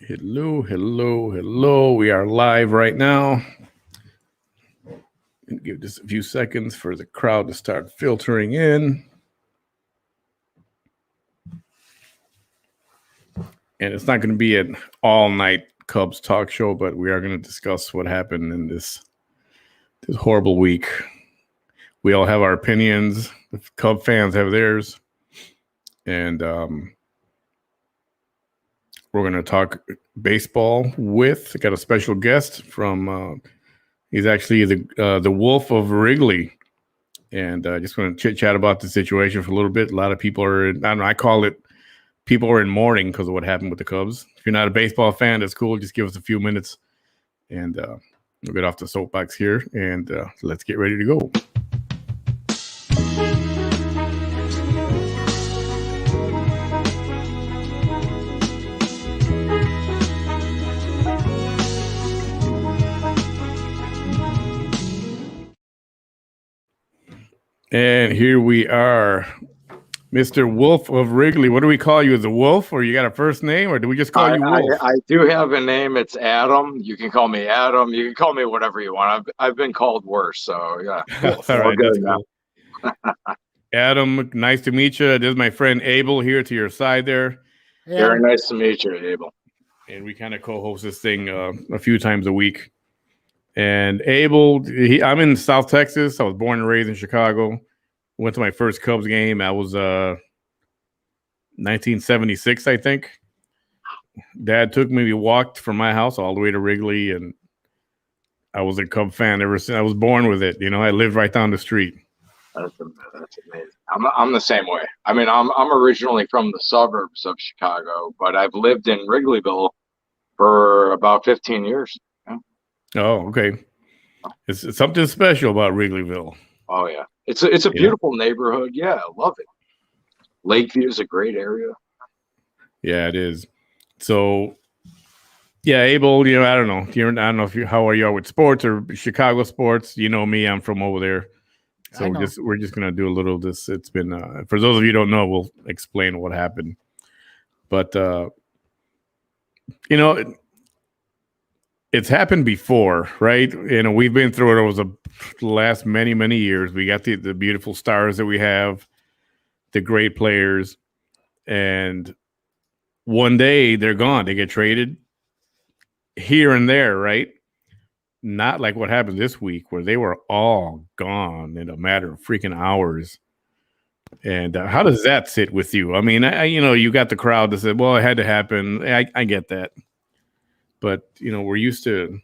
Hello, hello, hello. We are live right now. And give just a few seconds for the crowd to start filtering in. And it's not going to be an all-night Cubs talk show, but we are going to discuss what happened in this horrible week. We all have our opinions. The Cub fans have theirs. And we're going to talk baseball with. I got a special guest from. He's actually the Wolf of Wrigley, and I just want to chit chat about the situation for a little bit. A lot of people are. I don't know. I call it people are in mourning because of what happened with the Cubs. If you're not a baseball fan, that's cool. Just give us a few minutes, and we'll get off the soapbox here, and let's get ready to go. And here we are, Mr. Wolf of Wrigley. What do we call you? As a wolf, or you got a first name, or do we just call you Wolf? I do have a name. It's Adam. You can call me Adam. You can call me whatever you want. I've been called worse, so yeah. All right, that's cool. Adam, nice to meet you. This is my friend Abel here to your side there. Hey, very nice to meet you, Abel. And we kind of co-host this thing a few times a week. And Abel, I'm in South Texas. I was born and raised in Chicago. Went to my first Cubs game. I was 1976, I think. Dad took me. We walked from my house all the way to Wrigley, and I was a Cub fan ever since. I was born with it. You know, I lived right down the street. That's amazing. I'm the same way. I mean, I'm originally from the suburbs of Chicago, but I've lived in Wrigleyville for about 15 years. Yeah. Oh, okay. It's something special about Wrigleyville. Oh yeah, it's a beautiful neighborhood. Yeah, I love it. Lakeview is a great area. Yeah, it is. So, yeah, Abel, you know, I don't know. I don't know how are you with sports or Chicago sports. You know me, I'm from over there. So we're just gonna do a little of this. It's been for those of you who don't know, we'll explain what happened. But you know, it's happened before, right? You know, we've been through it over the last many years. We got the beautiful stars that we have, the great players, and one day they're gone. They get traded here and there, right? Not like what happened this week where they were all gone in a matter of freaking hours. And how does that sit with you? I mean, you know, you got the crowd that said, well, it had to happen. I get that. But, you know, we're used to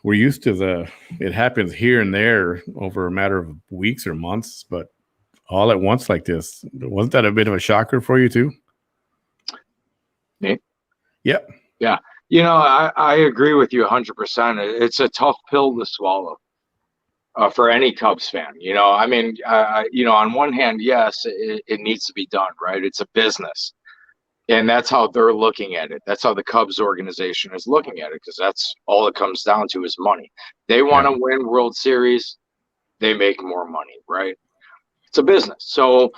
it happens here and there over a matter of weeks or months, but all at once like this. Wasn't that a bit of a shocker for you too? Me? Yeah. Yeah. You know, I agree with you 100%. It's a tough pill to swallow for any Cubs fan. You know, I mean, you know, on one hand, yes, it needs to be done, right? It's a business. And that's how they're looking at it. That's how the Cubs organization is looking at it, because that's all it comes down to is money. They want to win World Series. They make more money, right? It's a business. So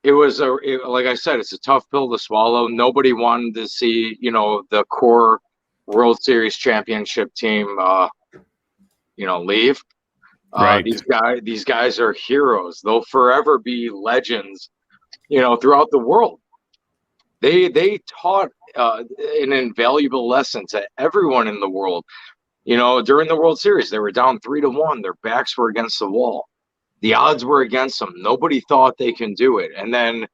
it was, like I said, it's a tough pill to swallow. Nobody wanted to see, you know, the core World Series championship team, you know, leave. Right. These guys are heroes. They'll forever be legends, you know, throughout the world. They taught an invaluable lesson to everyone in the world. You know, during the World Series, they were down 3-1. Their backs were against the wall. The odds were against them. Nobody thought they can do it. And then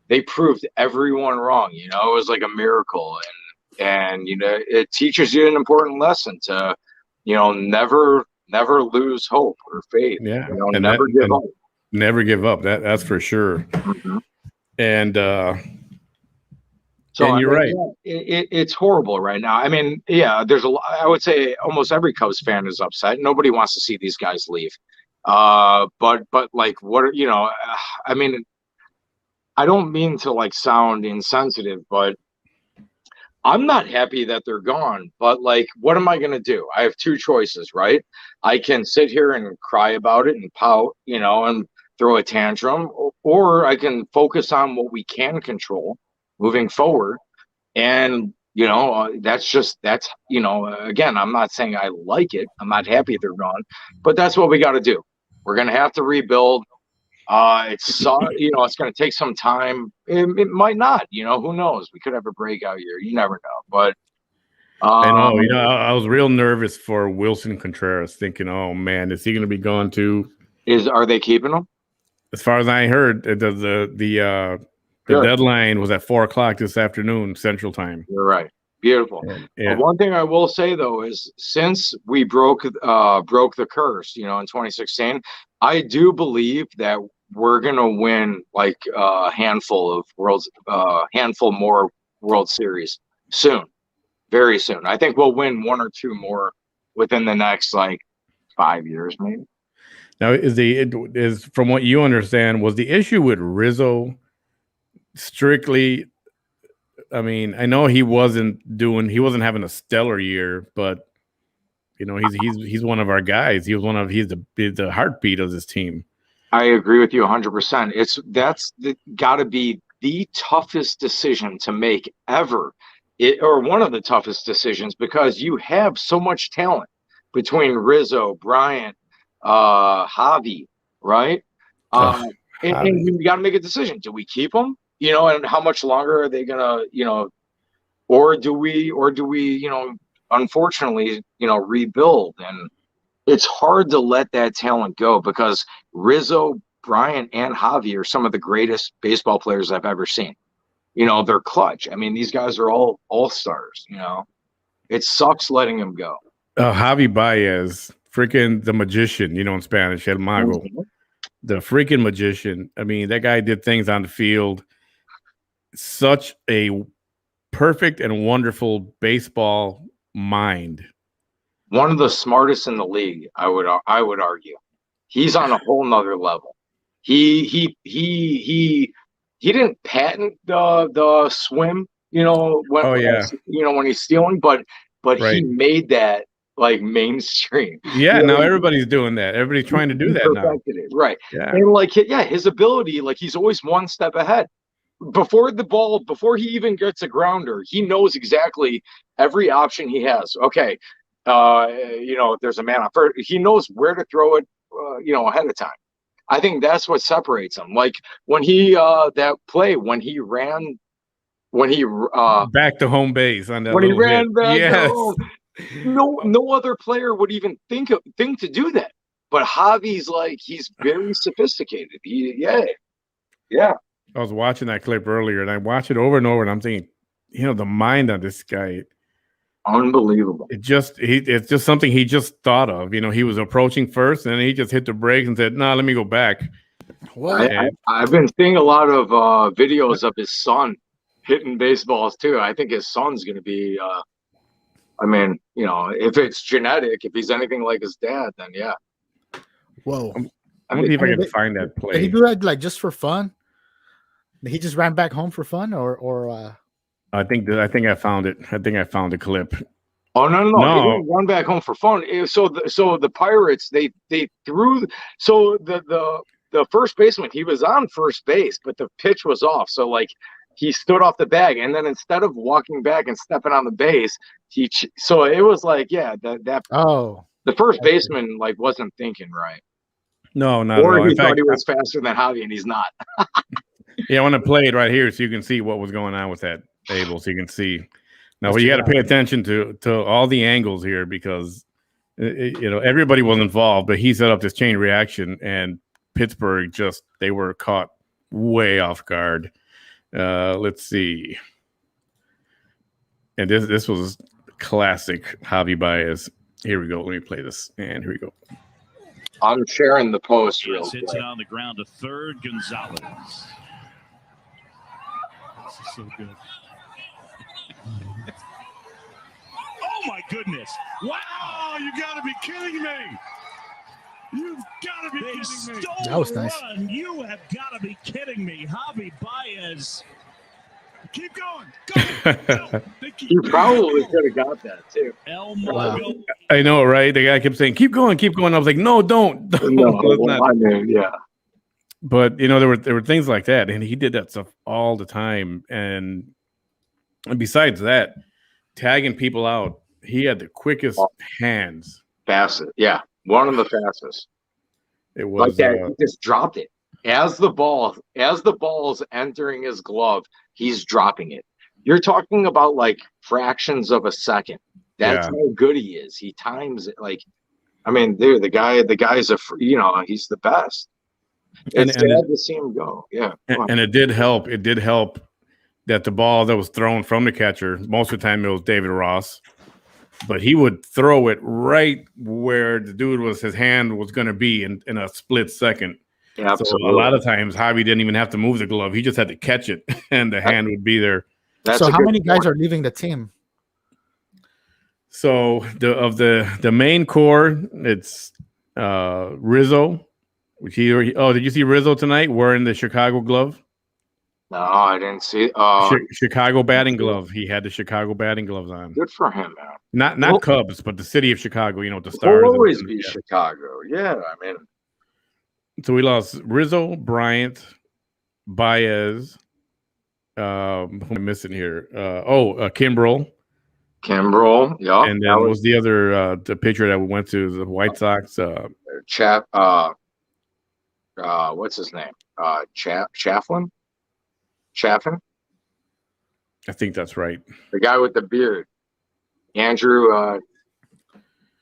they proved everyone wrong. You know, it was like a miracle. And you know, it teaches you an important lesson to, you know, never lose hope or faith. Yeah. You know, never give up. Never give up. That's for sure. Mm-hmm. And so you're right. It's horrible right now. I mean, yeah, I would say almost every Cubs fan is upset. Nobody wants to see these guys leave. But like, what, you know, I mean, I don't mean to like sound insensitive, but I'm not happy that they're gone. But like, what am I going to do? I have two choices, right? I can sit here and cry about it and pout, you know, and throw a tantrum, or I can focus on what we can control moving forward And, that's, again, I'm not saying I like it. I'm not happy they're gone, but that's what we got to do. We're going to have to rebuild. It's going to take some time. It might not, who knows? We could have a breakout year. You never know. But I know, I was real nervous for Wilson Contreras, thinking, oh man, is he going to be gone too? Are they keeping him? As far as I heard, the deadline was at 4:00 this afternoon Central Time. You're right. Beautiful. Yeah. One thing I will say though is since we broke the curse, in 2016, I do believe that we're gonna win like a handful more World Series soon, very soon. I think we'll win one or two more within the next like 5 years, maybe. Now, is from what you understand, was the issue with Rizzo strictly? I mean, I know he wasn't having a stellar year, but he's one of our guys. He's the heartbeat of this team. I agree with you 100%. That's got to be the toughest decision to make ever, or one of the toughest decisions, because you have so much talent between Rizzo, Bryant, Javi, right? And you got to make a decision. Do we keep them? And how much longer are they gonna, or do we, unfortunately, rebuild? And it's hard to let that talent go because Rizzo, Bryant, and Javi are some of the greatest baseball players I've ever seen. They're clutch. I mean, these guys are all stars. It sucks letting them go. Javi Baez, freaking the magician, in Spanish, El Mago, the freaking magician. I mean, that guy did things on the field. Such a perfect and wonderful baseball mind. One of the smartest in the league, I would argue. He's on a whole nother level. He didn't patent the swim, when he's stealing, but right. He made that like mainstream. Yeah, now everybody's doing that. Everybody's trying to do that now. Right. Yeah. And his ability, he's always one step ahead. Before he even gets a grounder, he knows exactly every option he has. Okay, if there's a man on first, he knows where to throw it, ahead of time. I think that's what separates him. Like when he back to home base on that when he ran back, yes. No other player would even think to do that. But Javi's he's very sophisticated. Yeah. I was watching that clip earlier, and I watched it over and over, and I'm thinking, the mind on this guy, unbelievable. It's just something he just thought of. He was approaching first, and then he just hit the brakes and said, "No, let me go back." I've been seeing a lot of videos of his son hitting baseballs too. I think his son's going to be. If it's genetic, if he's anything like his dad, then yeah. Whoa! I'm gonna see if I can find that play. Did he do that just for fun? He just ran back home for fun, or I think I found it. I think I found the clip. Oh no! He didn't run back home for fun. So the Pirates they threw. So the first baseman, he was on first base, but the pitch was off. So he stood off the bag, and then instead of walking back and stepping on the base, so it was the first baseman wasn't thinking right. No, not or at all. He thought he was faster than Javi, and he's not. Yeah, I want to play it right here so you can see what was going on with that, Abel, so you can see. Now, you got to pay attention to all the angles here because, everybody was involved, but he set up this chain reaction, and Pittsburgh they were caught way off guard. Let's see. And this was classic Javi Baez. Here we go. Let me play this. And here we go. I'm sharing the post real quick. Hits it on the ground to third, Gonzalez. This is so good. Oh my goodness! Wow, you got to be kidding me! You've got to be kidding me! That was nice. You have got to be kidding me, Javi Baez. Keep going. Go. You probably could have got that too. Wow. I know, right? The guy kept saying, "Keep going, keep going." I was like, "No, don't." Yeah. But there were things like that, and he did that stuff all the time. And And besides that, tagging people out, he had the quickest hands. Fastest, yeah, one of the fastest. It was like that. He just dropped it as the ball's entering his glove. He's dropping it. You're talking about like fractions of a second. That's how good he is. He times it like. I mean, dude, the guy's he's the best. It's sad to see him go. Yeah, and it did help. It did help that the ball that was thrown from the catcher, most of the time it was David Ross, but he would throw it right where the dude his hand was going to be in a split second. Yeah, so a lot of times Javi didn't even have to move the glove. He just had to catch it and the hand would be there. So how many guys are leaving the team? So the main core, it's Rizzo, which did you see Rizzo tonight wearing the Chicago glove? No, I didn't see. Chicago batting glove. He had the Chicago batting gloves on. Good for him, man. Not Cubs, but the city of Chicago. The Stars. Will always be Chicago. Yeah, I mean. So we lost Rizzo, Bryant, Baez. Who am I missing here? Kimbrel. Kimbrel, yeah. And then was the other the pitcher that we went to the White Sox? What's his name? Chaffin. I think that's right. The guy with the beard, Andrew. I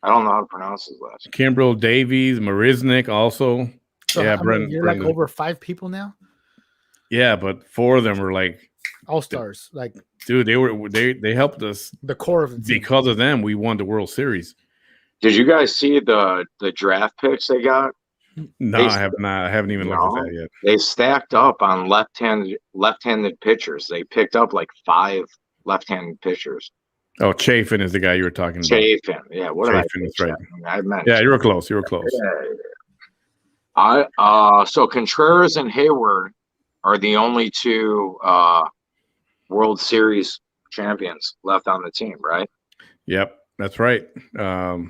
don't know how to pronounce his last name. Kimbrel, Davies, Marisnik, also. So you're like over 5 people now. Yeah, but 4 of them were like all-stars. Like, dude, they helped us. The core of the team. Because of them, we won the World Series. Did you guys see the draft picks they got? No, I have not. I haven't even looked at that yet. They stacked up on left-handed pitchers. They picked up like 5 left-handed pitchers. Oh, Chafin is the guy you were talking about. Chafin, yeah. What Chafin is right. I meant. Yeah, you were close. Yeah. So Contreras and Hayward are the only 2 World Series champions left on the team, right? Yep, that's right. Well,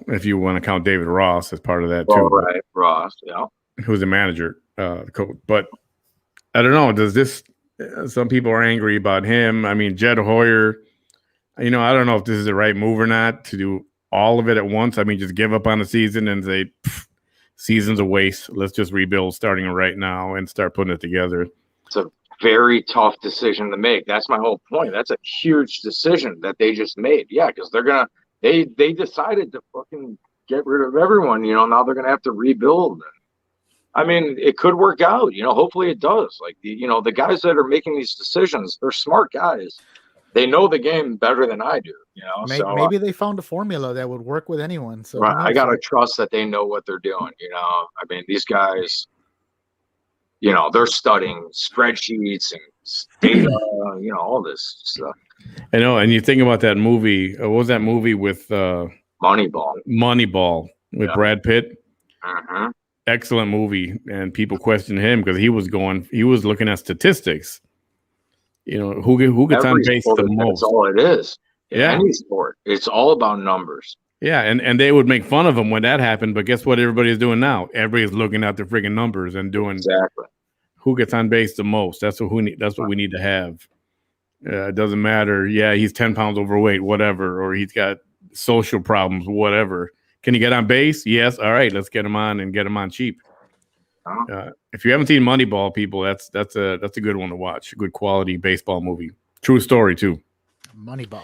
if you want to count David Ross as part of that too. Right, Ross, yeah. Who's the manager, the coach. But I don't know. Does this? Some people are angry about him. I mean, Jed Hoyer. I don't know if this is the right move or not to do all of it at once. I mean, just give up on the season and say, season's a waste. Let's just rebuild starting right now and start putting it together. It's a very tough decision to make. That's my whole point. That's a huge decision that they just made. Yeah, because they decided to fucking get rid of everyone. Now they're gonna have to rebuild. I mean, it could work out. Hopefully it does. Like the guys that are making these decisions, they're smart guys. They know the game better than I do. Maybe they found a formula that would work with anyone. So right, I gotta trust that they know what they're doing. I mean, these guys, they're studying spreadsheets and data, all this stuff. I know, and you think about that movie. What was that movie with Moneyball with Brad Pitt? Uh-huh. Excellent movie, and people question him because he was looking at statistics. Who gets on base the most? That's all it is. Yeah, any sport, it's all about numbers. Yeah, and they would make fun of him when that happened, but guess what? Everybody's doing now. Everybody's looking at the friggin' numbers and doing exactly who gets on base the most. That's what we need to have. It doesn't matter. Yeah, he's 10 pounds overweight, whatever, or he's got social problems, whatever. Can he get on base? Yes. All right, let's get him on and get him on cheap. If you haven't seen Moneyball, people, that's a good one to watch. A good quality baseball movie. True story too. Moneyball.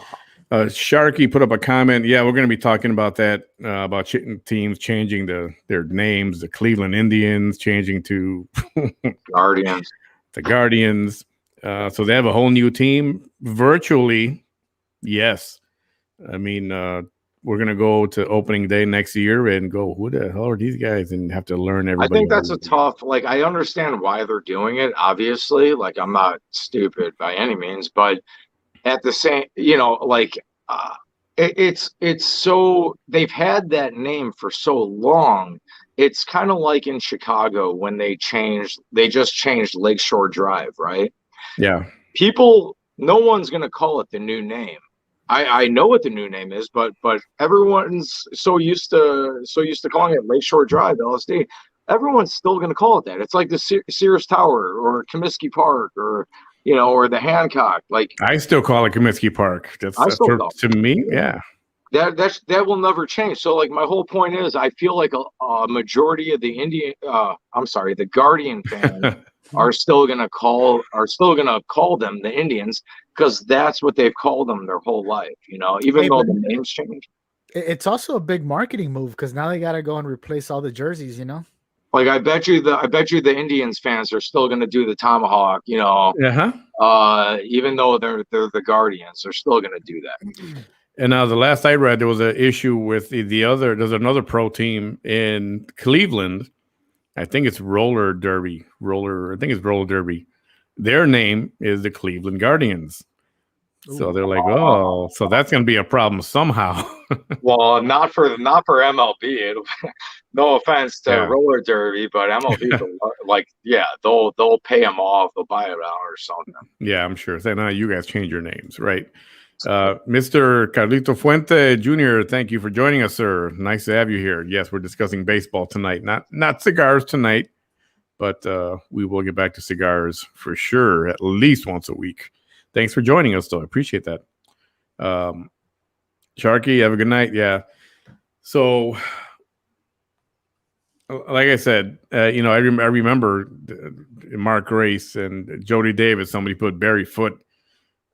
Sharky put up a comment. Yeah, we're going to be talking about that, about teams changing their names. The Cleveland Indians changing to Guardians. The Guardians. So they have a whole new team virtually. Yes. I mean, we're going to go to opening day next year and go, who the hell are these guys? And have to learn everybody. I think that's a tough, I understand why they're doing it, obviously. I'm not stupid by any means, but at the same, it's so, they've had that name for so long. It's kind of like in Chicago when they just changed Lakeshore Drive, right? Yeah. No one's going to call it the new name. I know what the new name is, but everyone's so used to calling it Lakeshore Drive, LSD. Everyone's still going to call it that. It's like the Sears Tower or Comiskey Park or, or the Hancock. Like I still call it Comiskey Park. That's to me, yeah. That will never change. So like my whole point is, I feel like a majority of the the Guardian fans are still gonna call them the Indians because that's what they've called them their whole life. Even though the names change. It's also a big marketing move because now they got to go and replace all the jerseys. Like I bet you the Indians fans are still gonna do the tomahawk. Even though they're the Guardians, they're still gonna do that. And now the last I read, there was an issue with there's another pro team in Cleveland. I think it's Roller Derby. Their name is the Cleveland Guardians. So they're like, so that's going to be a problem somehow. Well, not for MLB. No offense to Roller Derby, but MLB, they'll pay them off. They'll buy it out or something. Yeah, I'm sure. So now you guys change your names, right? Mr. Carlito Fuente Jr., thank you for joining us, sir. Nice to have you here. Yes, we're discussing baseball tonight. Not cigars tonight, but we will get back to cigars for sure at least once a week. Thanks for joining us, though. I appreciate that. Sharky, have a good night. Yeah. So, like I said, I remember Mark Grace and Jody Davis. Somebody put Barry Foote.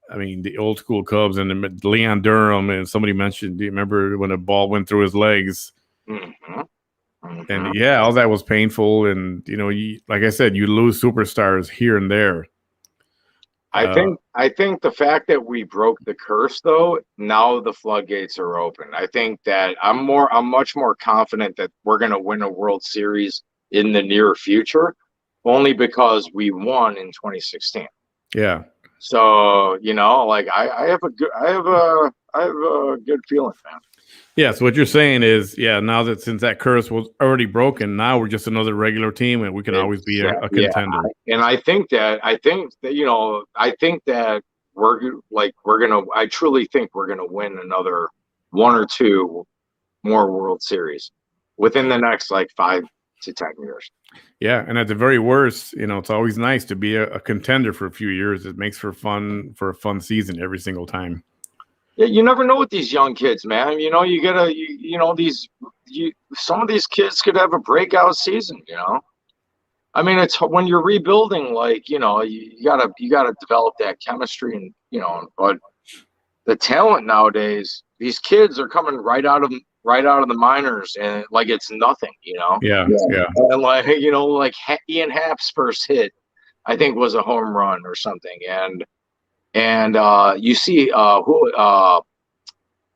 I mean, the old school Cubs and Leon Durham, and somebody mentioned, do you remember when a ball went through his legs? Mm-hmm. Mm-hmm. And yeah, all that was painful. And, like I said, you lose superstars here and there. I think the fact that we broke the curse, though, now the floodgates are open. I think that I'm much more confident that we're going to win a World Series in the near future, only because we won in 2016. Yeah. So, I have a good feeling, man. Yeah. So what you're saying is, now that since that curse was already broken, now we're just another regular team and we can always be a contender. I truly think we're going to win another one or two more World Series within the next 5 to 10 years. Yeah, and at the very worst, it's always nice to be a contender for a few years. It makes for a fun season every single time. Yeah, you never know with these young kids, man. Some of these kids could have a breakout season. I mean, it's when you're rebuilding, you gotta develop that chemistry, and but the talent nowadays, these kids are coming right out of the minors, and it's nothing, Yeah. And Ian Happ's first hit, I think, was a home run or something, and you see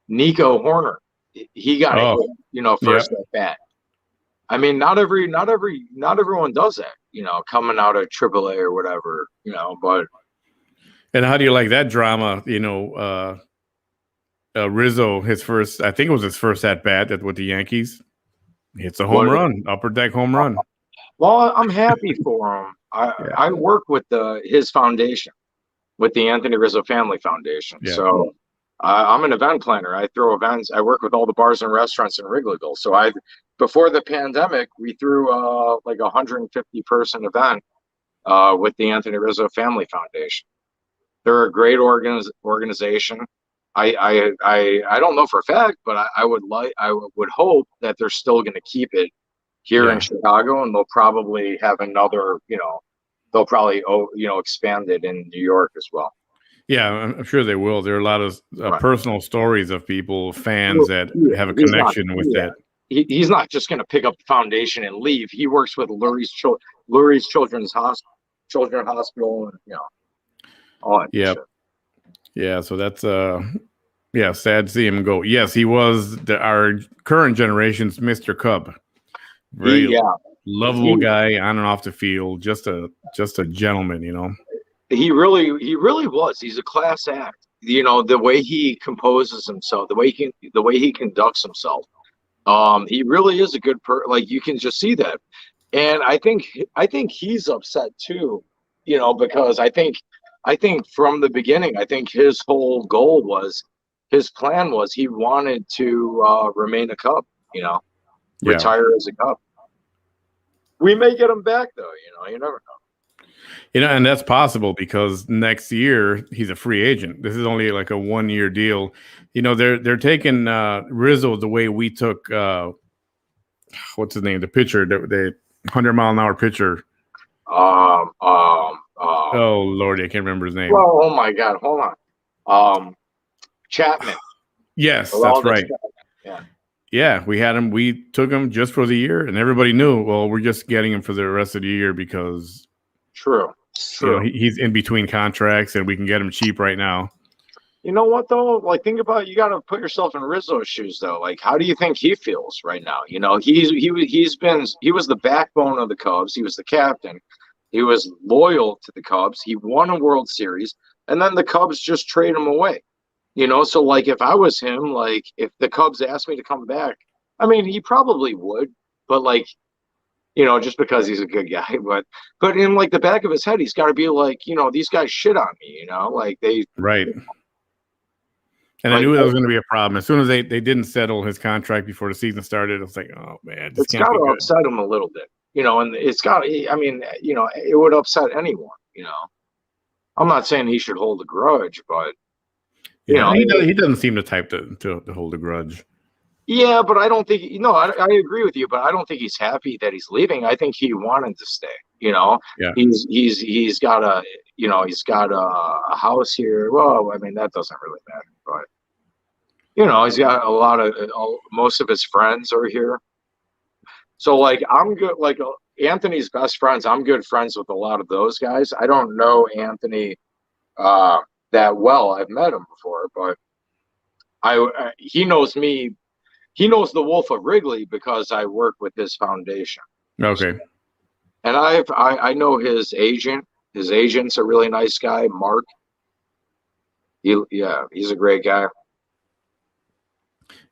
Nico Horner, he got a hit, first at bat. I mean, not everyone does that, coming out of AAA or whatever, but. And how do you like that drama? Rizzo, I think it was his first at bat with the Yankees. Hits a home run, upper deck home run. Well, I'm happy for him. I work with his foundation, with the Anthony Rizzo Family Foundation. Yeah. So I'm an event planner. I throw events. I work with all the bars and restaurants in Wrigleyville. So before the pandemic, we threw a 150 person event with the Anthony Rizzo Family Foundation. They're a great organization. I don't know for a fact, but I would hope that they're still going to keep it here in Chicago, and they'll probably have another, they'll probably expand it in New York as well. Yeah, I'm sure they will. There are a lot of personal stories of fans that have a connection with that. He's not just going to pick up the foundation and leave. He works with Lurie's Children's Hospital, and all that shit. Yeah, so that's sad to see him go. Yes, he was our current generation's Mr. Cub. Very lovable guy on and off the field, just a gentleman, He really was. He's a class act. The way he composes himself, the way he conducts himself. He really is a good you can just see that. And I think he's upset too, because I think from the beginning, I think his whole his plan was he wanted to remain a Cub, retire as a Cub. We may get him back though, you never know. And that's possible because next year he's a free agent. This is only like a 1-year deal. They're taking Rizzo the way we took what's his name, the pitcher, the 100-mile-an-hour pitcher. Oh Lord, I can't remember his name. Oh my God, hold on. Chapman. Yes, that's right. Yeah, we had him. We took him just for the year, and everybody knew. Well, we're just getting him for the rest of the year because true. He's in between contracts, and we can get him cheap right now. You know what though? Like, think about it. You got to put yourself in Rizzo's shoes though. Like, how do you think he feels right now? He was the backbone of the Cubs. He was the captain. He was loyal to the Cubs. He won a World Series, and then the Cubs just trade him away. So like if I was him, like if the Cubs asked me to come back, I mean, he probably would, but like, just because he's a good guy, but in like the back of his head, he's got to be like, these guys shit on me, like they. Right. And I knew that was going to be a problem. As soon as they didn't settle his contract before the season started, I was like, oh man, it's got to upset him a little bit, and it's got, I mean, it would upset anyone, I'm not saying he should hold a grudge, but he doesn't seem the type to hold a grudge. Yeah, but I don't think I agree with you, but I don't think he's happy that he's leaving. I think he wanted to stay. Yeah. He's got a house here. Well, I mean that doesn't really matter, but he's got most of his friends are here. So like I'm good. Like Anthony's best friends, I'm good friends with a lot of those guys. I don't know Anthony that well. I've met him before, but he knows me. He knows the Wolf of Wrigley because I work with his foundation. Okay. And I know his agent. His agent's a really nice guy, Mark. He's a great guy.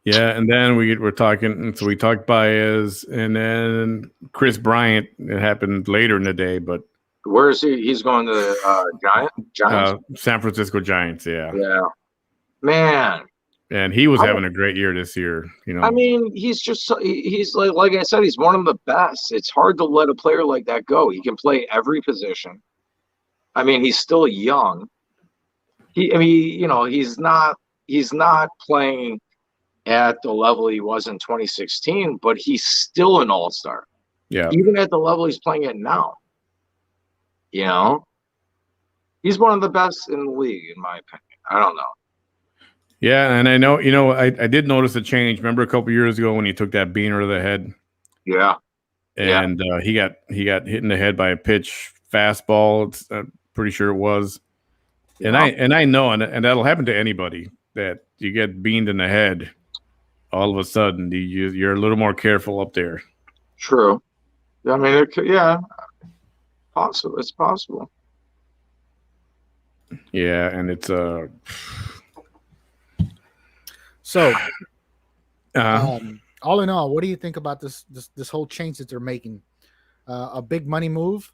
Yeah, and then we're talking. So we talked Baez, and then Chris Bryant. It happened later in the day, but where is he? He's going to the Giants. San Francisco Giants. Yeah. Yeah. Man. And he was having a great year this year. I mean, he's like I said, he's one of the best. It's hard to let a player like that go. He can play every position. I mean, he's still young. He's not playing at the level he was in 2016, but he's still an all-star. Yeah. Even at the level he's playing at now. He's one of the best in the league, in my opinion. I don't know. Yeah, and I know, I did notice a change. Remember a couple years ago when he took that beaner to the head? Yeah. And he got hit in the head by a pitch fastball. I'm pretty sure it was. Yeah. And I know, and that'll happen to anybody, that you get beamed in the head. All of a sudden, you're a little more careful up there. True. I mean, possible. It's possible. Yeah, and it's So, all in all, what do you think about this whole change that they're making? A big money move,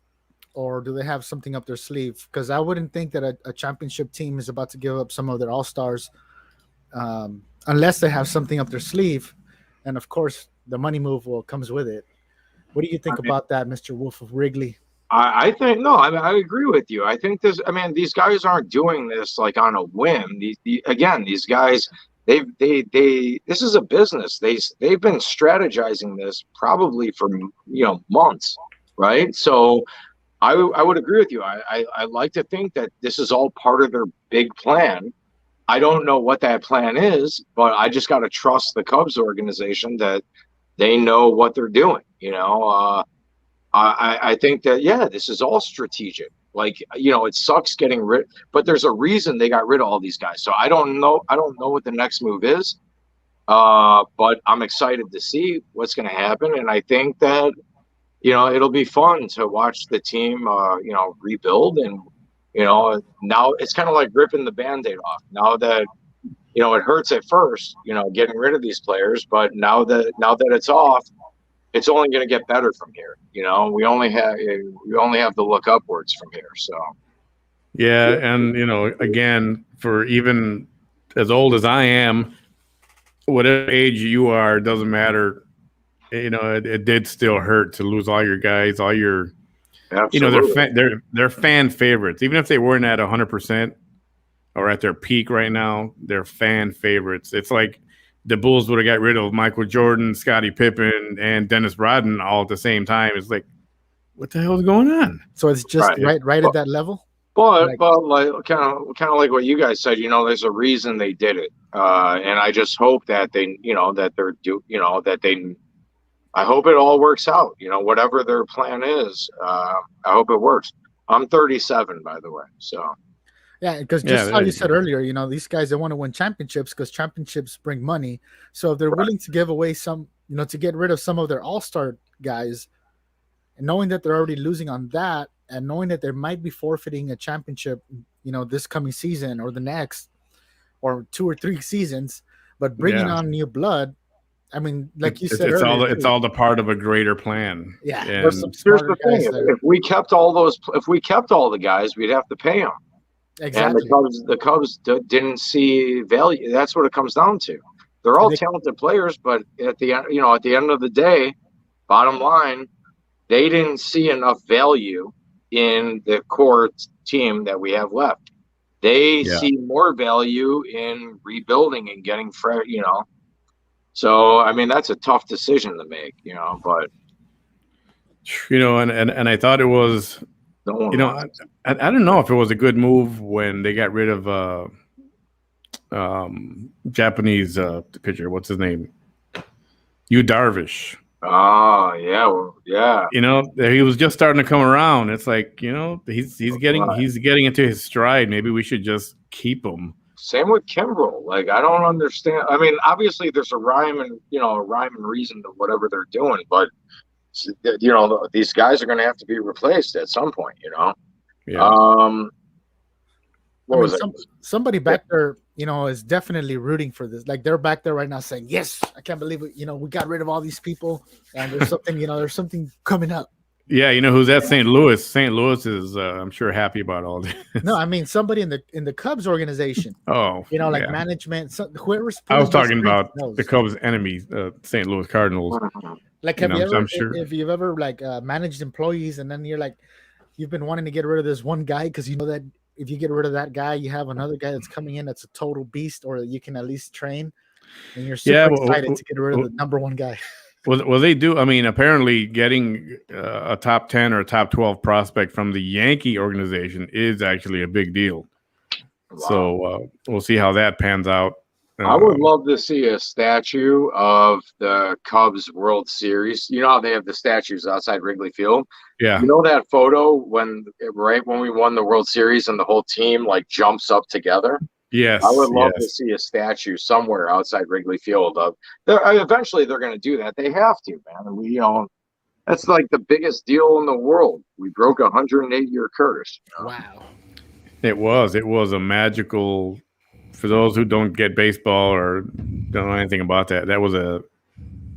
or do they have something up their sleeve? Because I wouldn't think that a championship team is about to give up some of their all-stars unless they have something up their sleeve. And, of course, the money move comes with it. What do you think about that, Mr. Wolf of Wrigley? I think I agree with you. I think these guys aren't doing this like on a whim. These guys – this is a business. They've been strategizing this probably for months, right? So I would agree with you. I like to think that this is all part of their big plan. I don't know what that plan is, but I just got to trust the Cubs organization that they know what they're doing. I think that this is all strategic. Like, it sucks getting rid, but there's a reason they got rid of all these guys. So I don't know what the next move is, but I'm excited to see what's going to happen. And I think that, it'll be fun to watch the team, rebuild. And, now it's kind of like ripping the Band-Aid off. Now that, it hurts at first, getting rid of these players, but now that it's off, it's only going to get better from here. We only have to look upwards from here. So, yeah, and again, for even as old as I am, whatever age you are, it doesn't matter. It did still hurt to lose all your guys, all your Absolutely. they're fan favorites, even if they weren't at 100% or at their peak right now. They're fan favorites. It's like the Bulls would have got rid of Michael Jordan, Scottie Pippen, and Dennis Rodman all at the same time. It's like, what the hell is going on? So it's just right at that level. But like kind of like what you guys said, there's a reason they did it, and I just hope that I hope it all works out. Whatever their plan is, I hope it works. I'm 37, by the way, so. Yeah, because just how you said earlier, these guys, they want to win championships because championships bring money. So if they're willing to give away some, to get rid of some of their all-star guys, and knowing that they're already losing on that, and knowing that they might be forfeiting a championship, this coming season or the next, or 2 or 3 seasons, but bringing on new blood. I mean, like you said earlier, it's all the part of a greater plan. Yeah. And here's the thing: if we kept all the guys, we'd have to pay them. Exactly. And the Cubs didn't see value. That's what it comes down to. They're all talented players, but at the end of the day, bottom line, they didn't see enough value in the core team that we have left. They see more value in rebuilding and getting fresh. So I mean, that's a tough decision to make. But and I thought it was. I don't know if it was a good move when they got rid of Japanese pitcher. What's his name? Yu Darvish. Oh yeah. He was just starting to come around. It's like he's getting into his stride. Maybe we should just keep him. Same with Kimbrel. Like I don't understand. I mean, obviously there's a rhyme and reason to whatever they're doing, but. These guys are going to have to be replaced at some point. Yeah. Somebody back there, is definitely rooting for this. Like they're back there right now saying, "Yes, I can't believe it. We got rid of all these people, and there's something. There's something coming up." Yeah, who's at St. Louis? St. Louis is, I'm sure, happy about all this. No, I mean somebody in the Cubs organization. Oh, management. Whoever's. I was talking about the Cubs' enemies, St. Louis Cardinals. Like, have you ever, if you've ever managed employees, and then you've been wanting to get rid of this one guy because that if you get rid of that guy, you have another guy that's coming in that's a total beast, or you can at least train, and you're super excited to get rid of the number one guy. Well, they do. I mean, apparently getting a top 10 or a top 12 prospect from the Yankee organization is actually a big deal. Wow. So we'll see how that pans out. I would love to see a statue of the Cubs World Series. You know how they have the statues outside Wrigley Field? Yeah. You know that photo when we won the World Series and the whole team jumps up together? Yes. I would love to see a statue somewhere outside Wrigley Field eventually they're going to do that. They have to, man. And that's like the biggest deal in the world. We broke a 108-year curse. Wow. It was a magical. For those who don't get baseball or don't know anything about that, that was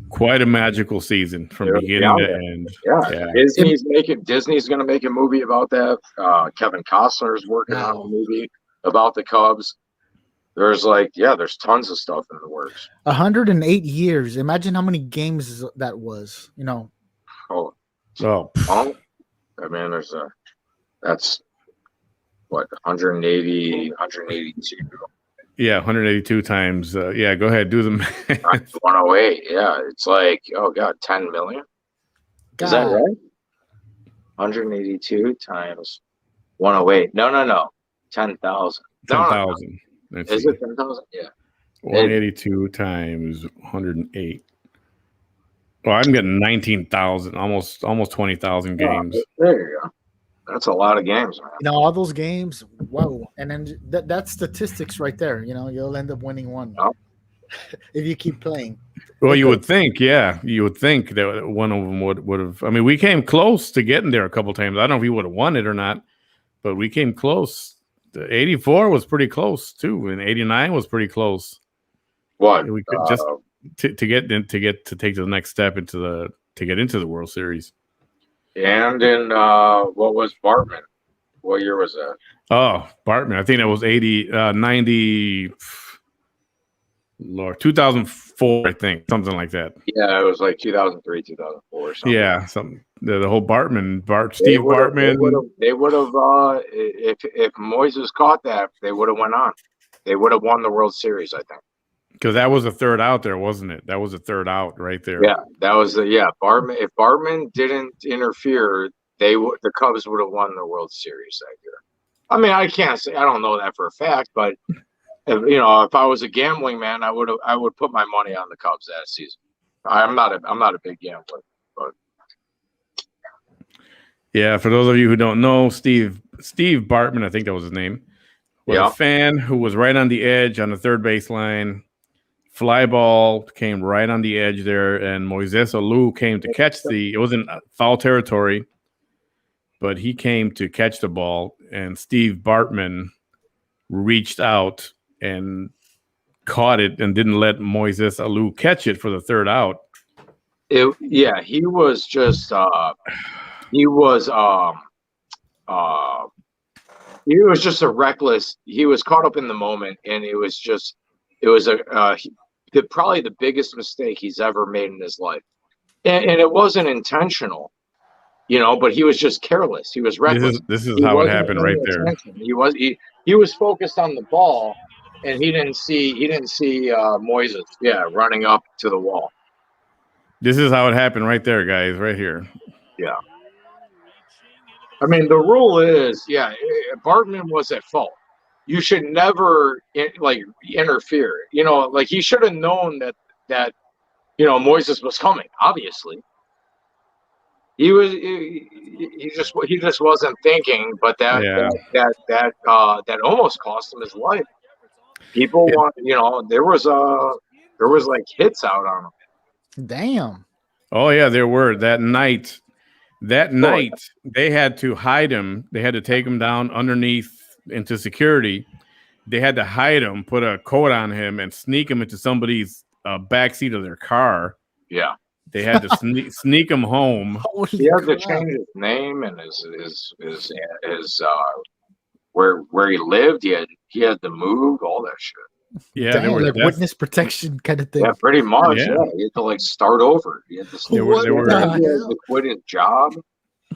quite a magical season from beginning to end. Yeah. Disney's going to make a movie about that. Kevin Costner's working on a movie about the Cubs. There's there's tons of stuff in the works. 108 years. Imagine how many games that was. Oh. I mean, that's what 180, 182. Yeah, 182 times. Go ahead, do the math. 108. Yeah, it's like, oh god, 10 million. God. Is that right? 182 times 108. No. 10,000. 10,000. Is it 10,000? Yeah. 182 times 108. Well, I'm getting 19,000, almost 20,000 games. There you go. That's a lot of games, man. All those games. Whoa. And then that's statistics right there. You'll end up winning one if you keep playing. Well, you would think, you would think that one of them would have. I mean, we came close to getting there a couple times. I don't know if we would have won it or not, but we came close. The 84 was pretty close too, and 89 was pretty close. What we could just to take the next step to get into the World Series. And in what was Bartman? What year was that? Oh, Bartman. I think that was 90. Lord, 2004, I think, something like that. Yeah, it was like 2003, 2004 or something. Yeah, something. the whole Steve Bartman. They would have. If Moises caught that, they would have went on. They would have won the World Series, I think. Because that was a third out there, wasn't it? That was a third out right there. Yeah, that was Bartman. If Bartman didn't interfere, the Cubs would have won the World Series that year. I mean, I can't say, I don't know that for a fact, but if I was a gambling man, I would put my money on the Cubs that season. I'm not a big gambler, but yeah, for those of you who don't know, Steve Bartman, I think that was his name, was a fan who was right on the edge on the third baseline. Fly ball came right on the edge there, and Moises Alou came to catch it wasn't foul territory, but he came to catch the ball, and Steve Bartman reached out and caught it and didn't let Moises Alou catch it for the third out. He was just he was just a reckless. He was caught up in the moment, and it was probably the biggest mistake he's ever made in his life, and it wasn't intentional, but he was just careless. He was reckless. This is how it happened right there. He was focused on the ball, and he didn't see Moises running up to the wall. This is how it happened right there, guys, right here. Yeah. I mean, the rule is, Bartman was at fault. You should never interfere. He should have known that Moises was coming. Obviously, he just wasn't thinking. But that almost cost him his life. People want, there was like hits out on him. Damn. Oh yeah, there were that night. They had to hide him. They had to take him down underneath into security. They had to hide him, put a coat on him, and sneak him into somebody's backseat of their car. Yeah, they had to sneak him home. He had to change his name and his where he lived. He had to move, all that shit. Yeah, there was like witness protection kind of thing. Yeah, pretty much. Yeah, he had to start over. He had to he had to quit his job.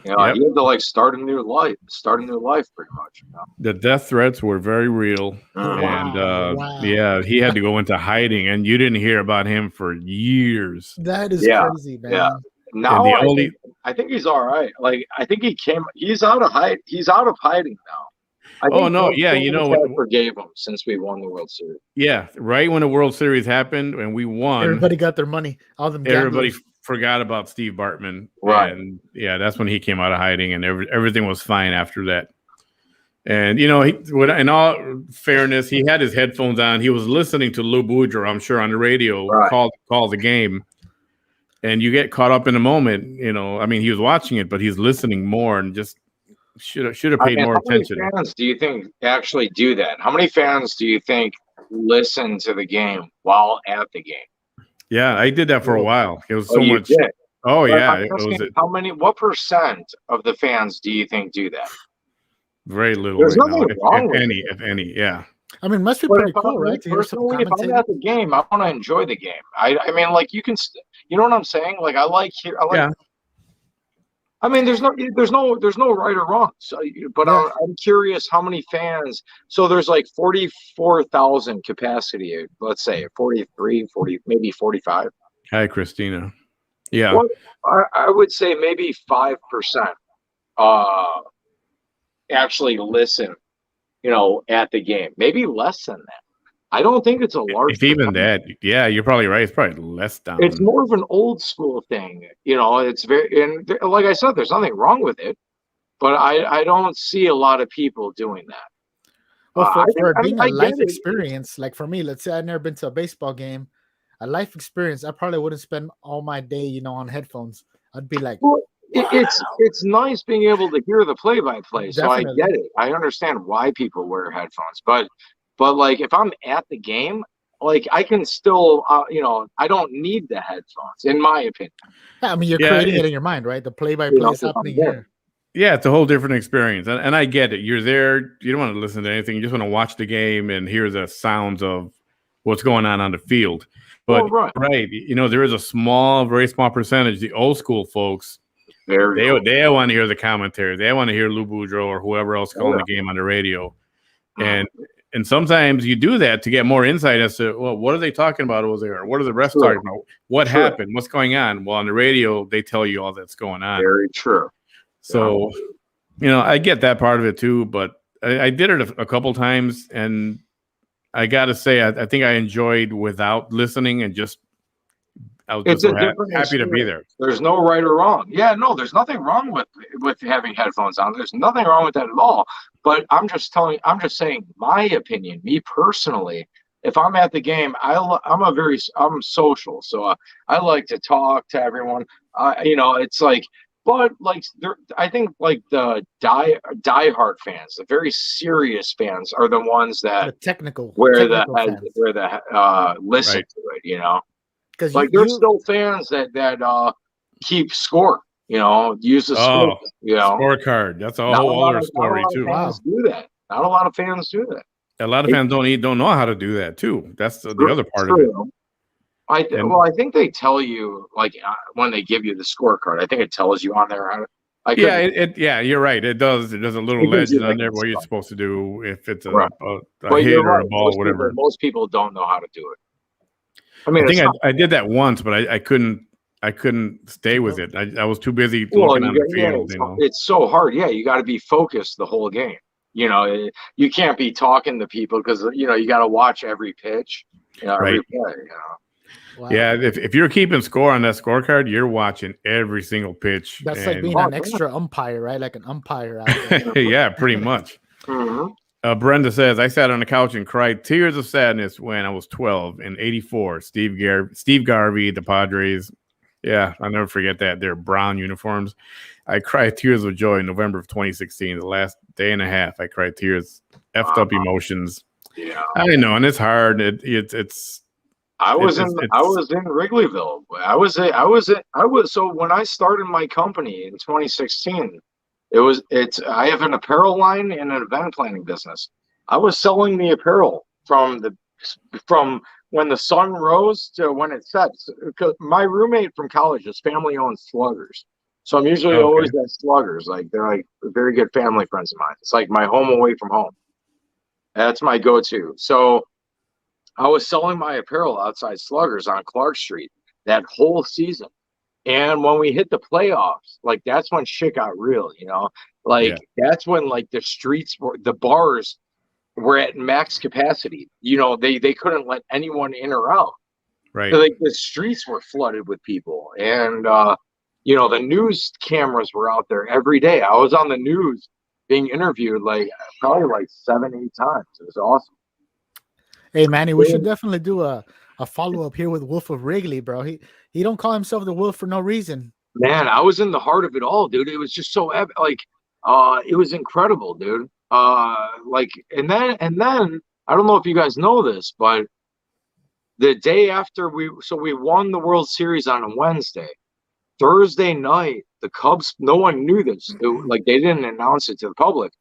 He had to start a new life pretty much. The death threats were very real, and he had to go into hiding, and you didn't hear about him for years. That is crazy, man. Yeah. Now I think he's all right. I think he's out of hiding now. Forgave him since we won the World Series. Yeah, right when the World Series happened and we won, everybody got their money. Everybody forgot about Steve Bartman, right? And that's when he came out of hiding, and everything was fine after that. And in all fairness, he had his headphones on. He was listening to Lou Boudreau, I'm sure, on the radio, call the game. And you get caught up in the moment. I mean, he was watching it, but he's listening more and just. Should have paid more attention. How many fans do you think actually do that? How many fans do you think listen to the game while at the game? Yeah, I did that for a while. It was so much. Did. Oh yeah. What percent of the fans do you think do that? Very little. There's nothing wrong with if any. Yeah. I mean, it must be pretty cool, right? Personally, if I'm at the game, I want to enjoy the game. I mean, you can, you know what I'm saying? Yeah. I mean, there's no right or wrong. So, but I'm curious how many fans. So there's 44,000 capacity. Let's say 43, 40, maybe 45. Hi, Christina. Yeah. Well, I would say maybe 5% actually listen. At the game, maybe less than that. I don't think it's a large. If even that, you're probably right. It's probably less down. It's more of an old school thing, It's very, and like I said, there's nothing wrong with it, but I don't see a lot of people doing that. Well, for being a life experience, like for me, let's say I've never been to a baseball game, a life experience, I probably wouldn't spend all my day, on headphones. I'd be like. Well, it's nice being able to hear the play-by-play. So I get it. I understand why people wear headphones, but if I'm at the game, I can still, I don't need the headphones, in my opinion. Yeah, I mean, you're creating it in your mind, right? The play-by-play is happening here. Yeah, it's a whole different experience, and I get it. You're there. You don't want to listen to anything. You just want to watch the game and hear the sounds of what's going on the field. But right, there is a very small percentage, the old school folks, They want to hear the commentary. They want to hear Lou Boudreau or whoever else calling the game on the radio. And sometimes you do that to get more insight as to, well, what are they talking about over there? What are the refs talking about? What happened? What's going on? Well, on the radio, they tell you all that's going on. Very true. So, I get that part of it too, but I did it a couple times, and I got to say, I think I enjoyed without listening, and I was just happy to be there. There's no right or wrong. Yeah, no, there's nothing wrong with having headphones on. There's nothing wrong with that at all. But I'm just saying my opinion, me personally. If I'm at the game, I'm social, so I like to talk to everyone. It's like, but like I think like the diehard fans, the very serious fans, are the ones that the technical listen to it. Because there's still fans that keep score. Use the score. Scorecard. That's a whole other story too. Fans do that. Not a lot of fans do that. A lot of fans don't know how to do that too. That's the other part of it. I think they tell you when they give you the scorecard. I think it tells you on there how to. You're right. It does. There's a little legend on there what you're supposed to do if it's a hit or a ball, or whatever. Most people don't know how to do it. I think I did that once, but I couldn't stay with it. I was too busy looking on the field. It's so hard. Yeah, you got to be focused the whole game. You can't be talking to people because you got to watch every pitch, every play. Wow. Yeah, if you're keeping score on that scorecard, you're watching every single pitch. That's like being an extra umpire, right? Like an umpire out there. Yeah, pretty much. Mm-hmm. Brenda says, I sat on the couch and cried tears of sadness when I was 12 in '84. Steve Garvey, the Padres. Yeah, I'll never forget that. Their brown uniforms. I cried tears of joy in November of 2016. The last day and a half, I cried tears, effed up emotions. Yeah, I know, and it's hard. I was in Wrigleyville. So when I started my company in 2016. I have an apparel line and an event planning business. I was selling the apparel from when the sun rose to when it sets. Because my roommate from college, his family owns Sluggers. So I'm usually always at Sluggers. They're like very good family friends of mine. It's like my home away from home. That's my go-to. So I was selling my apparel outside Sluggers on Clark Street that whole season. And when we hit the playoffs, that's when shit got real, That's when the streets the bars were at max capacity. They couldn't let anyone in or out. Right. So, the streets were flooded with people. And the news cameras were out there every day. I was on the news being interviewed probably 7-8 times. It was awesome. Hey Manny, we should definitely do a follow-up here with Wolf of Wrigley, bro. He don't call himself the Wolf for no reason. Man, I was in the heart of it all, dude. It was just so it was incredible, dude. And then I don't know if you guys know this, but the day after we won the World Series on a Wednesday. Thursday night, the Cubs, no one knew this. They didn't announce it to the public.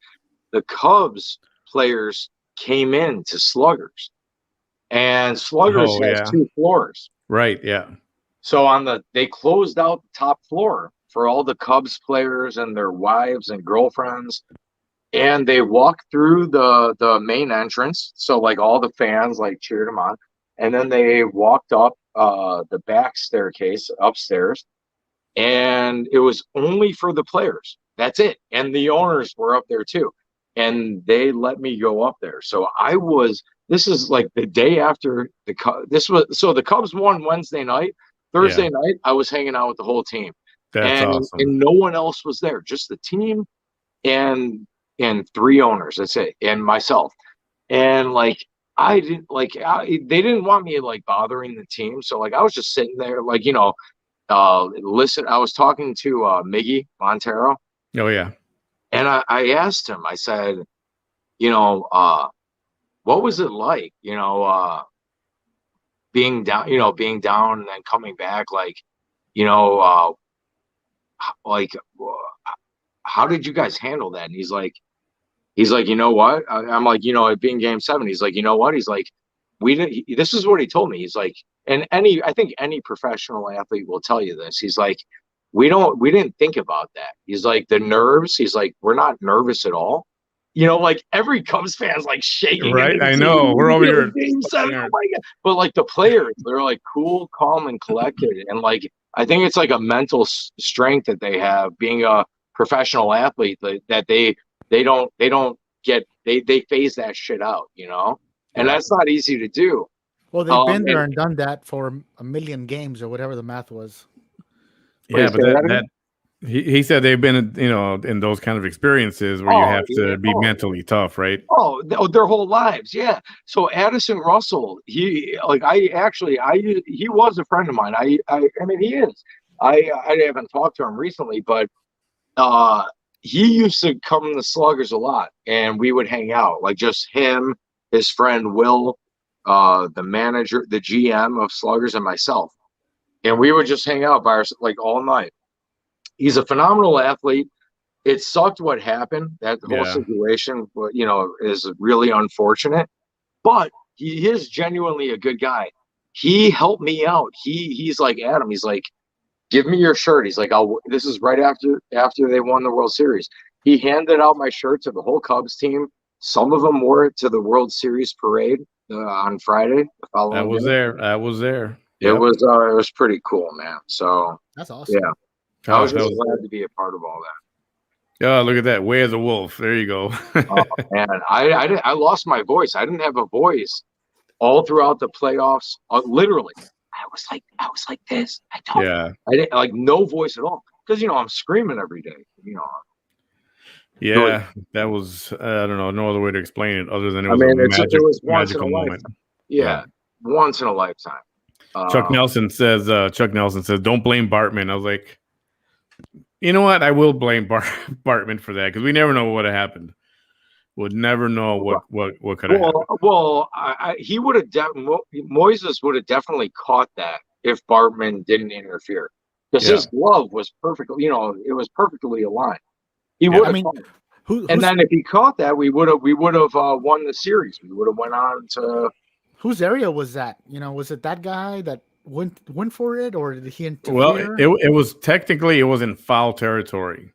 The Cubs players came in to Sluggers. And Sluggers has 2 floors. Right, yeah. So they closed out the top floor for all the Cubs players and their wives and girlfriends. And they walked through the main entrance. So all the fans cheered them on. And then they walked up the back staircase upstairs. And it was only for the players. That's it. And the owners were up there too. And they let me go up there. So this is the day after the Cubs won Wednesday night. Thursday night, I was hanging out with the whole team. That's awesome. And no one else was there, just the team and 3 owners. That's it. And myself. And I didn't they didn't want me bothering the team. So I was just sitting there, listen. I was talking to Miggy Montero. Oh yeah. And I asked him, I said, what was it like, being down and then coming back, how did you guys handle that? And he's like, you know what? I'm like, it being game 7, he's like, you know what? He's like, this is what he told me. He's like, and I think any professional athlete will tell you this. He's like, we didn't think about that. He's like, the nerves. He's like, we're not nervous at all. You know, like every Cubs fan's like shaking. Right, I know. We're over here. Game 7, oh my God. But like the players, they're like cool, calm, and collected. And like, I think it's like a mental strength that they have being a professional athlete that they phase that shit out, you know? And that's not easy to do. Well, they've been there and done that for a million games or whatever the math was. Yeah, but that he said they've been, you know, in those kind of experiences where you have to be mentally tough, right? Oh, their whole lives, yeah. So Addison Russell, he was a friend of mine. I mean, he is. I haven't talked to him recently, but he used to come to the Sluggers a lot, and we would hang out, like just him, his friend Will, the manager, the GM of Sluggers, and myself, and we would just hang out by ourselves like all night. He's a phenomenal athlete. It sucked what happened. That whole situation, you know, is really unfortunate. But he is genuinely a good guy. He helped me out. He's like, Adam, he's like, give me your shirt. He's like, this is right after they won the World Series. He handed out my shirt to the whole Cubs team. Some of them wore it to the World Series parade on Friday. I was there. It was pretty cool, man. So that's awesome. Yeah. I was just glad to be a part of all that. Oh, look at that. Way as a wolf. There you go. Oh, man, I lost my voice. I didn't have a voice all throughout the playoffs. Literally, I was like this. I didn't like no voice at all because, you know, I'm screaming every day. You know. Yeah, that was I don't know, no other way to explain it other than it was a magical moment. Yeah, once in a lifetime. Chuck Nelson says, don't blame Bartman. I was like, you know what? I will blame Bartman for that because we never know what would have happened. Would never know what could have happened. Well, he would have Moises would have definitely caught that if Bartman didn't interfere because his glove was perfectly, you know, it was perfectly aligned. He would have. I mean, and then if he caught that, we would have won the series. We would have went on to. Whose area was that? You know, was it that guy that went for it, or did he interfere? Well, it was technically in foul territory,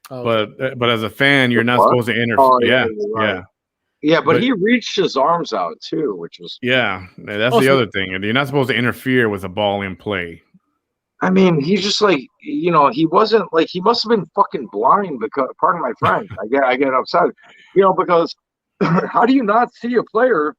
but as a fan, you're not supposed to interfere. Yeah, but he reached his arms out too, which was that's the other thing. You're not supposed to interfere with a ball in play. I mean, he's just like, you know, he wasn't like, he must have been fucking blind because, pardon my French, I get upset, you know, because how do you not see a player?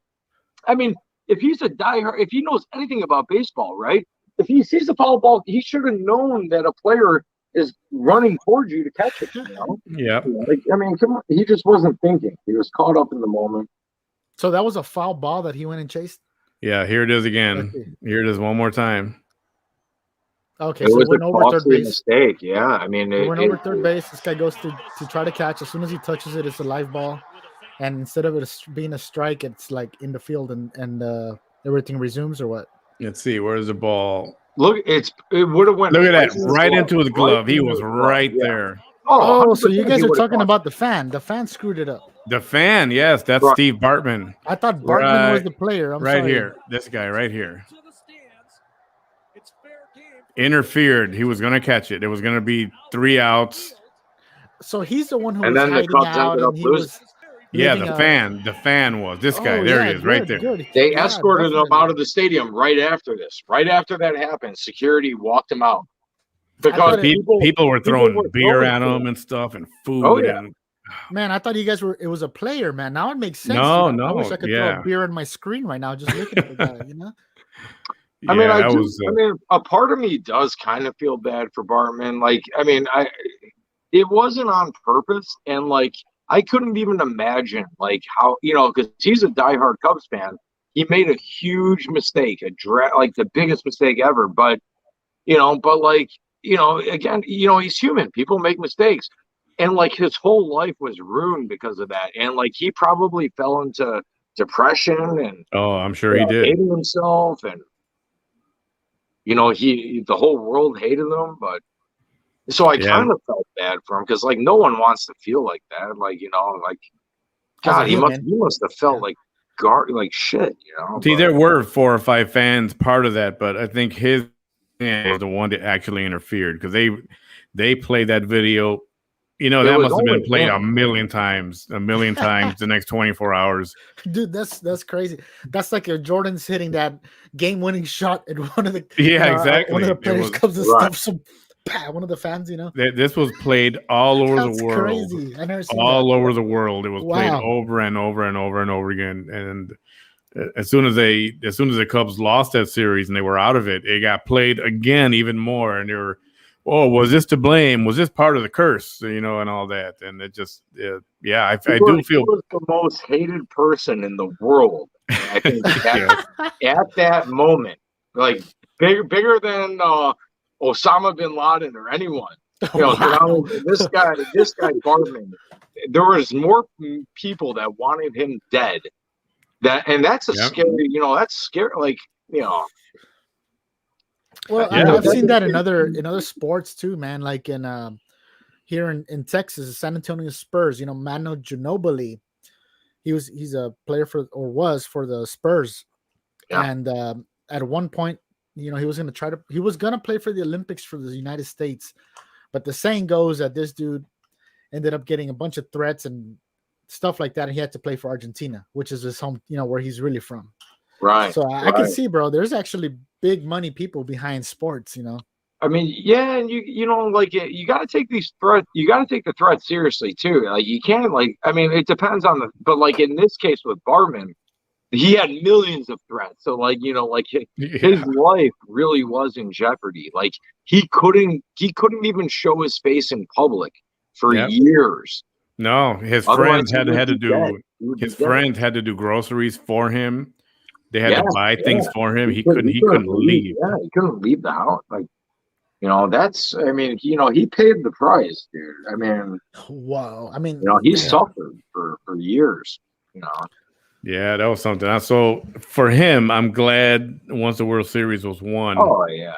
I mean, if he's a diehard, if he knows anything about baseball, right? If he sees a foul ball, he should have known that a player is running towards you to catch it. You know? Yeah. Like, I mean, come on, he just wasn't thinking. He was caught up in the moment. So that was a foul ball that he went and chased? Yeah, here it is again. Here it is one more time. Okay, so it went over third base. Mistake. Yeah, I mean, it went over third base. This guy goes to try to catch. As soon as he touches it, it's a live ball. And instead of it being a strike, it's like in the field and everything resumes, or what? Let's see. Where's the ball? Look, it would have went. Look at that, right into his glove. He was right there. Oh, so you guys are talking about the fan. The fan screwed it up. The fan, yes, that's Steve Bartman. I thought Bartman was the player. I'm sorry. Here, this guy right here. Interfered. He was going to catch it. It was going to be 3 outs. So he's the one who was hiding out, and he was. Yeah, the fan was this guy. There he is, right there. Good. They escorted him out of the stadium right after this. Right after that happened, security walked him out because people were throwing beer at him and stuff and food. Oh, yeah. Man, I thought you guys were. It was a player, man. Now it makes sense. No, I wish I could throw beer on my screen right now, just looking at the guy. You know. I mean, I mean, a part of me does kind of feel bad for Bartman. Like, I mean, it wasn't on purpose, and like. I couldn't even imagine like how, you know, because he's a diehard Cubs fan. He made a huge mistake, like the biggest mistake ever. But, you know, again, you know, he's human. People make mistakes. And like his whole life was ruined because of that. And like he probably fell into depression and I'm sure he did. Hated himself. And, you know, the whole world hated him. But so I kind of felt bad for him because, like, no one wants to feel like that. Like, you know, like, God, he must have felt like shit, you know. See, there were 4 or 5 fans part of that, but I think his was the one that actually interfered because they played that video. You know, It that was must have been only played him. a million times the next 24 hours. Dude, that's crazy. That's like if Jordan's hitting that game-winning shot, and one of the Yeah, one exactly. of the It players was comes and right. stuffs him. One of the fans, this was played all over the that's world. crazy. I never seen All that. over the world. It was played Wow. over and over and over and over again. And as soon as the Cubs lost that series and they were out of it, it got played again even more. And they were, oh, was this to blame? Was this part of the curse? You know, and all that. And it just, yeah, I do feel He was the most hated person in the world. I think at that moment, like bigger than Osama bin Laden or anyone. You know, Wow. this guy Bartman. There was more people that wanted him dead. That's a scary. You know, that's scary. Like, you know. Well, Yeah. I've seen that in other sports too, man. Like in here in Texas, the San Antonio Spurs. You know, Manu Ginobili. He's a player was for the Spurs, Yeah. and at one point, you know, he was gonna play for the Olympics for the United States, but the saying goes that this dude ended up getting a bunch of threats and stuff like that, and he had to play for Argentina, which is his home, you know, where he's really from. Right. So I can see, bro, there's actually big money people behind sports, you know. I mean, yeah, and you know, like you got to take these threats. You got to take the threat seriously too. Like you can't, like, I mean, it depends on but like in this case with Bartman, he had millions of threats. So like, you know, like his life really was in jeopardy. Like he couldn't even show his face in public for years. No, his friends had to do groceries for him. They had to buy things for him. He couldn't leave. Yeah, he couldn't leave the house. Like, you know, I mean, you know, he paid the price, dude. I mean, wow. I mean, you know, he suffered for years, you know. Yeah, that was something. So for him, I'm glad once the World Series was won. Oh yeah.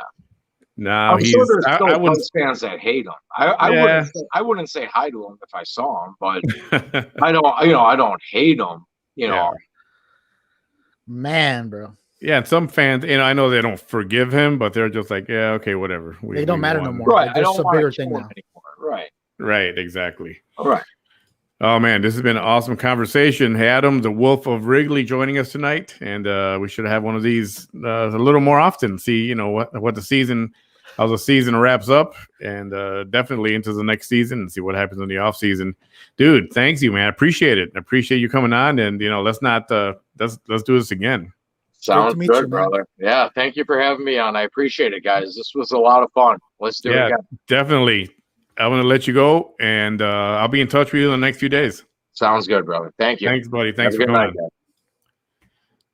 Now I'm sure there's still Cubs fans that hate him. I wouldn't say hi to him if I saw him, but I don't hate him, you know. Man, bro. Yeah, and some fans, you know, I know they don't forgive him, but they're just like, yeah, okay, whatever. They don't matter no more. Right. Like, there's a bigger thing now. Right. Right, exactly. All right. Oh man, this has been an awesome conversation. Hey, Adam, the Wolf of Wrigley, joining us tonight, and we should have one of these a little more often. See, you know what the season, how the season wraps up, and definitely into the next season, and see what happens in the off season. Dude, thanks you, man. I appreciate it. I appreciate you coming on, and you know, let's do this again. Sounds good, brother. Yeah, thank you for having me on. I appreciate it, guys. This was a lot of fun. Let's do it again. Definitely. I'm going to let you go, and I'll be in touch with you in the next few days. Sounds good, brother. Thank you. Thanks, buddy. Thanks for coming on.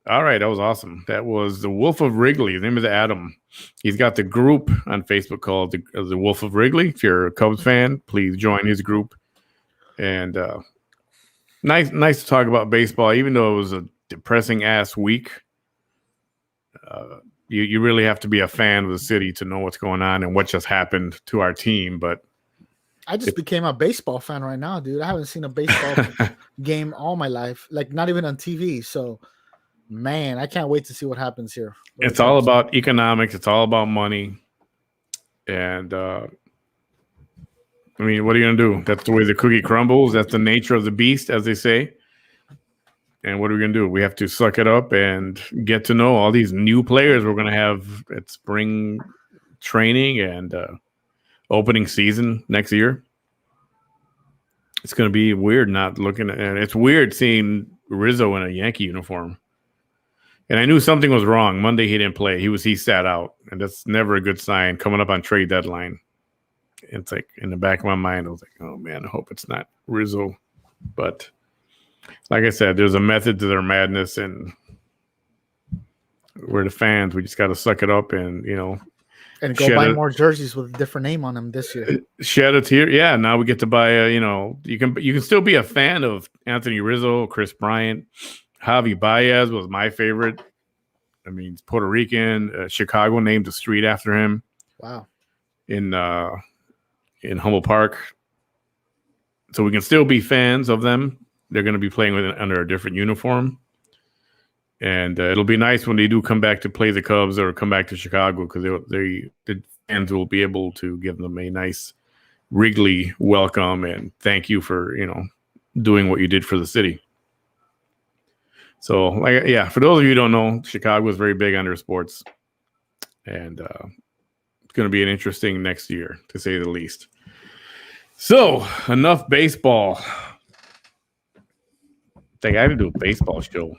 All right, that was awesome. That was the Wolf of Wrigley. His name is Adam. He's got the group on Facebook called the Wolf of Wrigley. If you're a Cubs fan, please join his group. And nice to talk about baseball, even though it was a depressing ass week. You really have to be a fan of the city to know what's going on and what just happened to our team. But I just became a baseball fan right now, dude. I haven't seen a baseball game all my life, like not even on TV. So, man, I can't wait to see what happens here. It's all about economics. It's all about money. And, I mean, what are you going to do? That's the way the cookie crumbles. That's the nature of the beast, as they say. And what are we going to do? We have to suck it up and get to know all these new players we're going to have at spring training and opening season next year. It's going to be weird not looking at it. It's weird seeing Rizzo in a Yankee uniform. And I knew something was wrong. Monday he didn't play. He sat out. And that's never a good sign coming up on trade deadline. It's like in the back of my mind, I was like, oh man, I hope it's not Rizzo. But like I said, there's a method to their madness, and we're the fans. We just got to suck it up and, you know, and go buy more jerseys with a different name on them this year. Shed a tear. Yeah, now we get to buy. You know, you can still be a fan of Anthony Rizzo, Chris Bryant, Javi Baez was my favorite. I mean, he's Puerto Rican. Chicago named a street after him. Wow. In Humboldt Park, so we can still be fans of them. They're going to be playing under a different uniform. And it'll be nice when they do come back to play the Cubs or come back to Chicago, because the fans will be able to give them a nice Wrigley welcome and thank you for, doing what you did for the city. So, for those of you who don't know, Chicago is very big on their sports. And it's going to be an interesting next year, to say the least. So, enough baseball. I think I had to do a baseball show.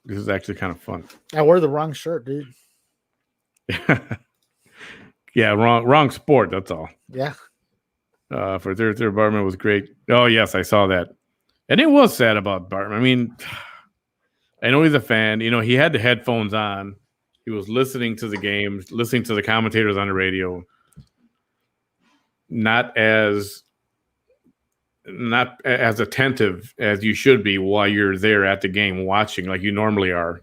This is actually kind of fun. I wore the wrong shirt, dude. Yeah, wrong sport. That's all. Yeah. For their Bartman was great. Oh yes, I saw that, and it was sad about Bartman. I mean, I know he's a fan. He had the headphones on. He was listening to the games, listening to the commentators on the radio. Not as attentive as you should be while you're there at the game watching like you normally are.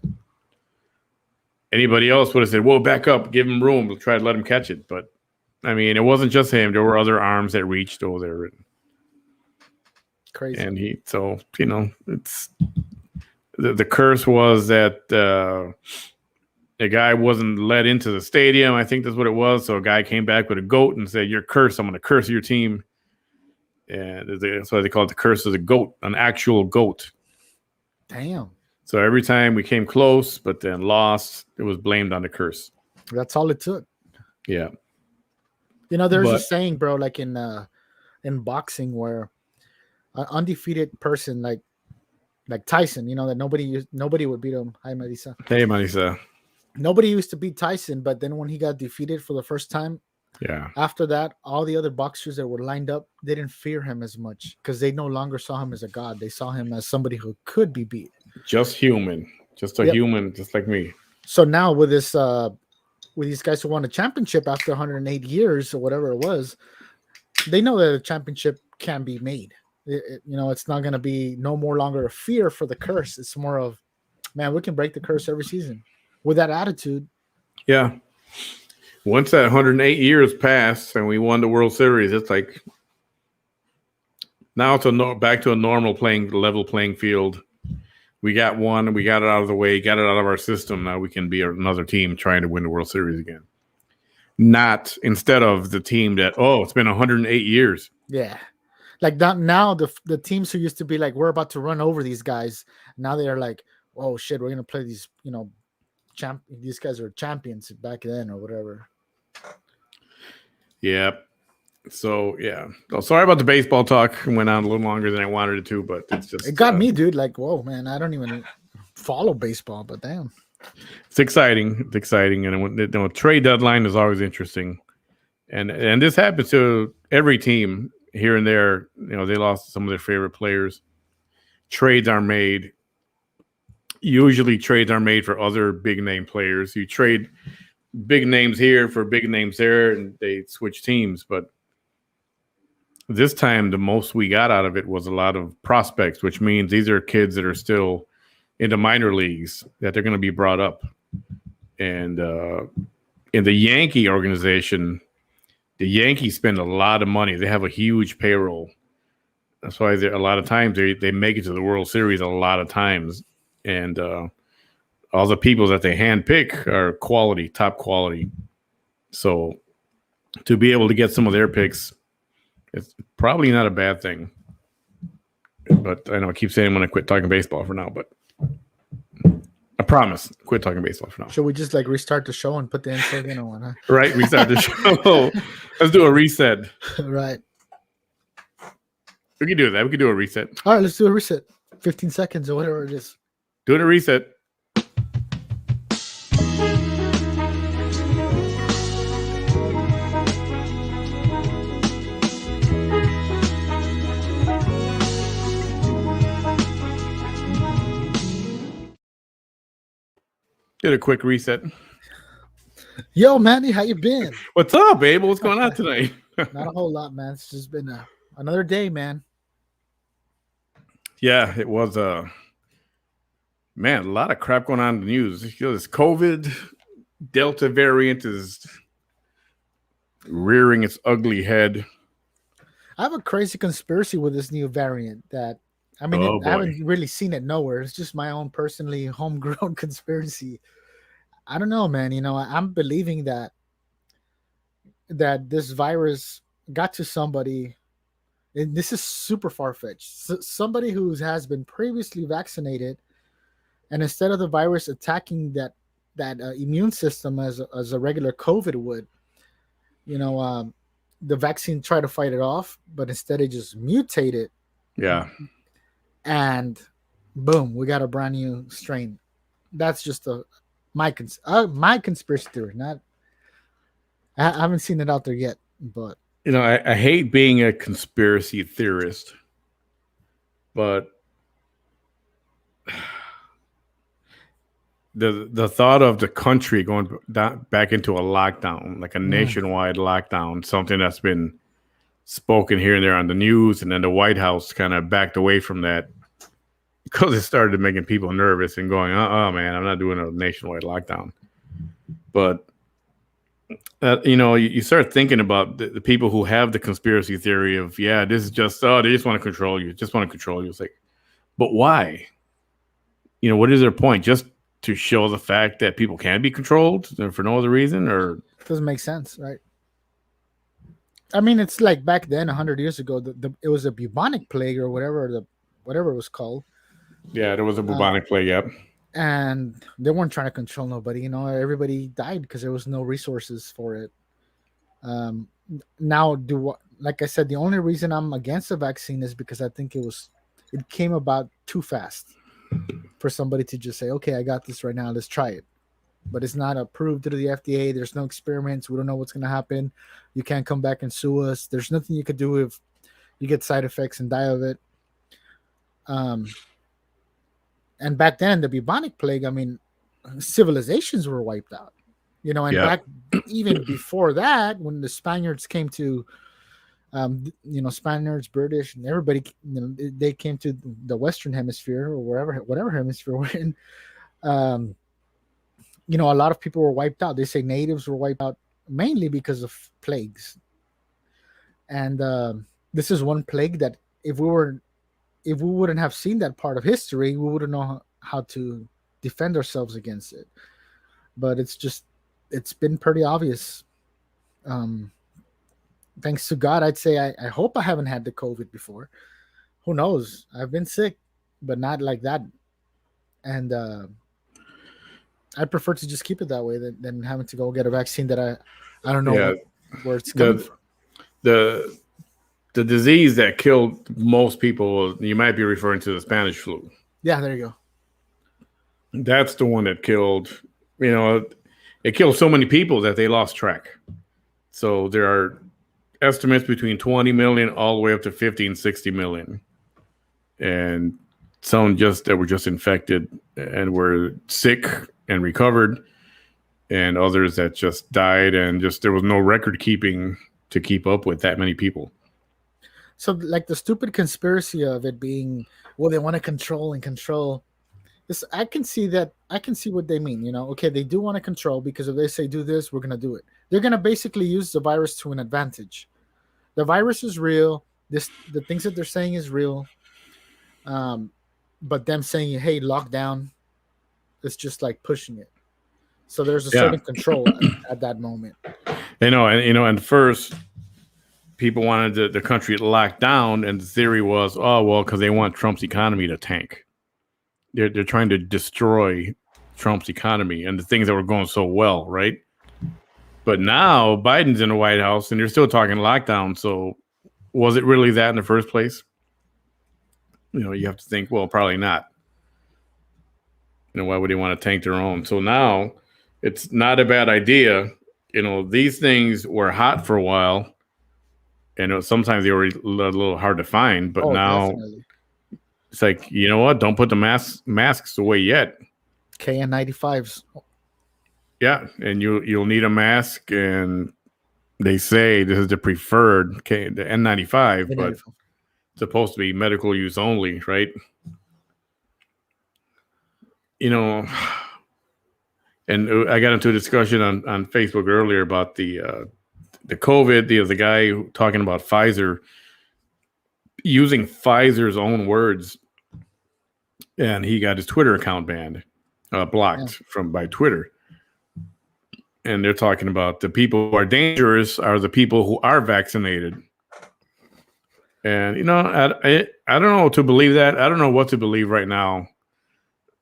Anybody else would have said, "Whoa, back up, give him room, we'll try to let him catch it." But I mean, it wasn't just him. There were other arms that reached over there. Crazy. And it's the curse was that a guy wasn't let into the stadium. I think that's what it was. So a guy came back with a goat and said, "You're cursed. I'm going to curse your team." And that's why they call it the curse of the goat, an actual goat. Damn. So every time we came close, but then lost, it was blamed on the curse. That's all it took. Yeah. There's a saying, bro, like in boxing, where an undefeated person like Tyson, that nobody would beat him. Hi, Marisa. Hey, Marisa. Nobody used to beat Tyson, but then when he got defeated for the first time, after that, all the other boxers that were lined up didn't fear him as much because they no longer saw him as a god. They saw him as somebody who could be beat. Just human. Just a human, just like me. So now with this, with these guys who won a championship after 108 years or whatever it was, they know that a championship can be made. It's not going to be no more longer a fear for the curse. It's more of, man, we can break the curse every season with that attitude. Yeah. Once that 108 years passed and we won the World Series, it's like now it's back to a normal level playing field. We got one, we got it out of the way, got it out of our system. Now we can be another team trying to win the World Series again. Not instead of the team that, it's been 108 years. Yeah. Like that now, the teams who used to be like, we're about to run over these guys. Now they are like, oh shit, we're going to play these, these guys are champions back then or whatever. Yeah. So, yeah. Oh, sorry about the baseball talk. It went on a little longer than I wanted it to, but it's just... It got me, dude. Like, whoa, man. I don't even follow baseball, but damn. It's exciting. It's exciting. And trade deadline is always interesting. And this happens to every team here and there. They lost some of their favorite players. Trades are made. Usually trades are made for other big-name players. You trade big names here for big names there, and they switch teams. But this time, the most we got out of it was a lot of prospects, which means these are kids that are still in the minor leagues, that they're going to be brought up. And in the Yankee organization, the Yankees spend a lot of money. They have a huge payroll. That's why a lot of times they make it to the World Series a lot of times. And all the people that they handpick are quality, top quality. So to be able to get some of their picks, it's probably not a bad thing. But I know I keep saying I'm going to quit talking baseball for now, but I promise, quit talking baseball for now. Should we just restart the show and put the insert in or what? Huh? Right, restart the show. Let's do a reset. Right. We can do that. We can do a reset. All right, let's do a reset. 15 seconds or whatever it is. Doing a reset. Did a quick reset. Yo, Manny, how you been? What's up, Abel? What's going on tonight? Not a whole lot, man. It's just been another day, man. Yeah, it was man, a lot of crap going on in the news. This COVID Delta variant is rearing its ugly head. I have a crazy conspiracy with this new variant that I mean, Oh, I boy. haven't really seen it nowhere. It's just my own personally homegrown conspiracy. I don't know, man. I'm believing that this virus got to somebody, and this is super far fetched. Somebody who has been previously vaccinated, and instead of the virus attacking that immune system as a regular COVID would, the vaccine tried to fight it off, but instead it just mutated. Yeah. And boom, we got a brand new strain. That's just my conspiracy theory. Not, I haven't seen it out there yet, but I hate being a conspiracy theorist, but the thought of the country going back into a lockdown, like a nationwide lockdown, something that's been spoken here and there on the news, and then the White House kind of backed away from that because it started making people nervous and going, man, I'm not doing a nationwide lockdown. But you start thinking about the people who have the conspiracy theory of, this is just, they just want to control you. Just want to control you. It's like, but why? What is their point? Just to show the fact that people can be controlled for no other reason? Or it doesn't make sense, right? I mean, it's like back then, 100 years ago, it was a bubonic plague or whatever it was called. Yeah, there was a bubonic plague, yep. And they weren't trying to control nobody. Everybody died because there was no resources for it. Now, like I said, the only reason I'm against the vaccine is because I think it came about too fast for somebody to just say, okay, I got this right now, let's try it. But it's not approved through the FDA. There's no experiments. We don't know what's going to happen. You can't come back and sue us. There's nothing you could do if you get side effects and die of it. And back then, the bubonic plague, I mean, civilizations were wiped out. Back even before that, when the Spaniards came to, Spaniards, British, and everybody, they came to the Western Hemisphere or whatever hemisphere we're in. A lot of people were wiped out. They say natives were wiped out mainly because of plagues. And this is one plague that if we wouldn't have seen that part of history, we wouldn't know how to defend ourselves against it. But it's been pretty obvious. Thanks to God, I'd say I hope I haven't had the COVID before. Who knows? I've been sick, but not like that. And I prefer to just keep it that way than having to go get a vaccine that I don't know where it's coming from. The disease that killed most people, you might be referring to the Spanish flu. Yeah, there you go. That's the one that killed, it killed so many people that they lost track. So there are estimates between 20 million all the way up to 50 and 60 million. And some that were just infected and were sick and recovered, and others that just died, and just there was no record keeping to keep up with that many people. So like the stupid conspiracy of it being, well, they want to control. I can see that. I can see what they mean. Okay, they do want to control because if they say do this, we're going to do it. They're going to basically use the virus to an advantage. The virus is real. The things that they're saying is real. But them saying, hey, lockdown, it's just like pushing it. So there's a certain control at that moment. And first people wanted the country locked down, and the theory was, because they want Trump's economy to tank. They're trying to destroy Trump's economy and the things that were going so well, right? But now Biden's in the White House, and they're still talking lockdown. So was it really that in the first place? You have to think, well, probably not. Why would they want to tank their own? So now it's not a bad idea. These things were hot for a while, and sometimes they were a little hard to find. But now definitely. It's like, you know what? Don't put the masks away yet. KN95s. Yeah, and you'll need a mask, and they say this is the preferred the N95, but it's supposed to be medical use only, right? And I got into a discussion on Facebook earlier about the COVID, the guy talking about Pfizer, using Pfizer's own words and he got his Twitter account banned, blocked by Twitter. And they're talking about the people who are dangerous are the people who are vaccinated. And, you know, I don't know what to believe that. I don't know what to believe right now.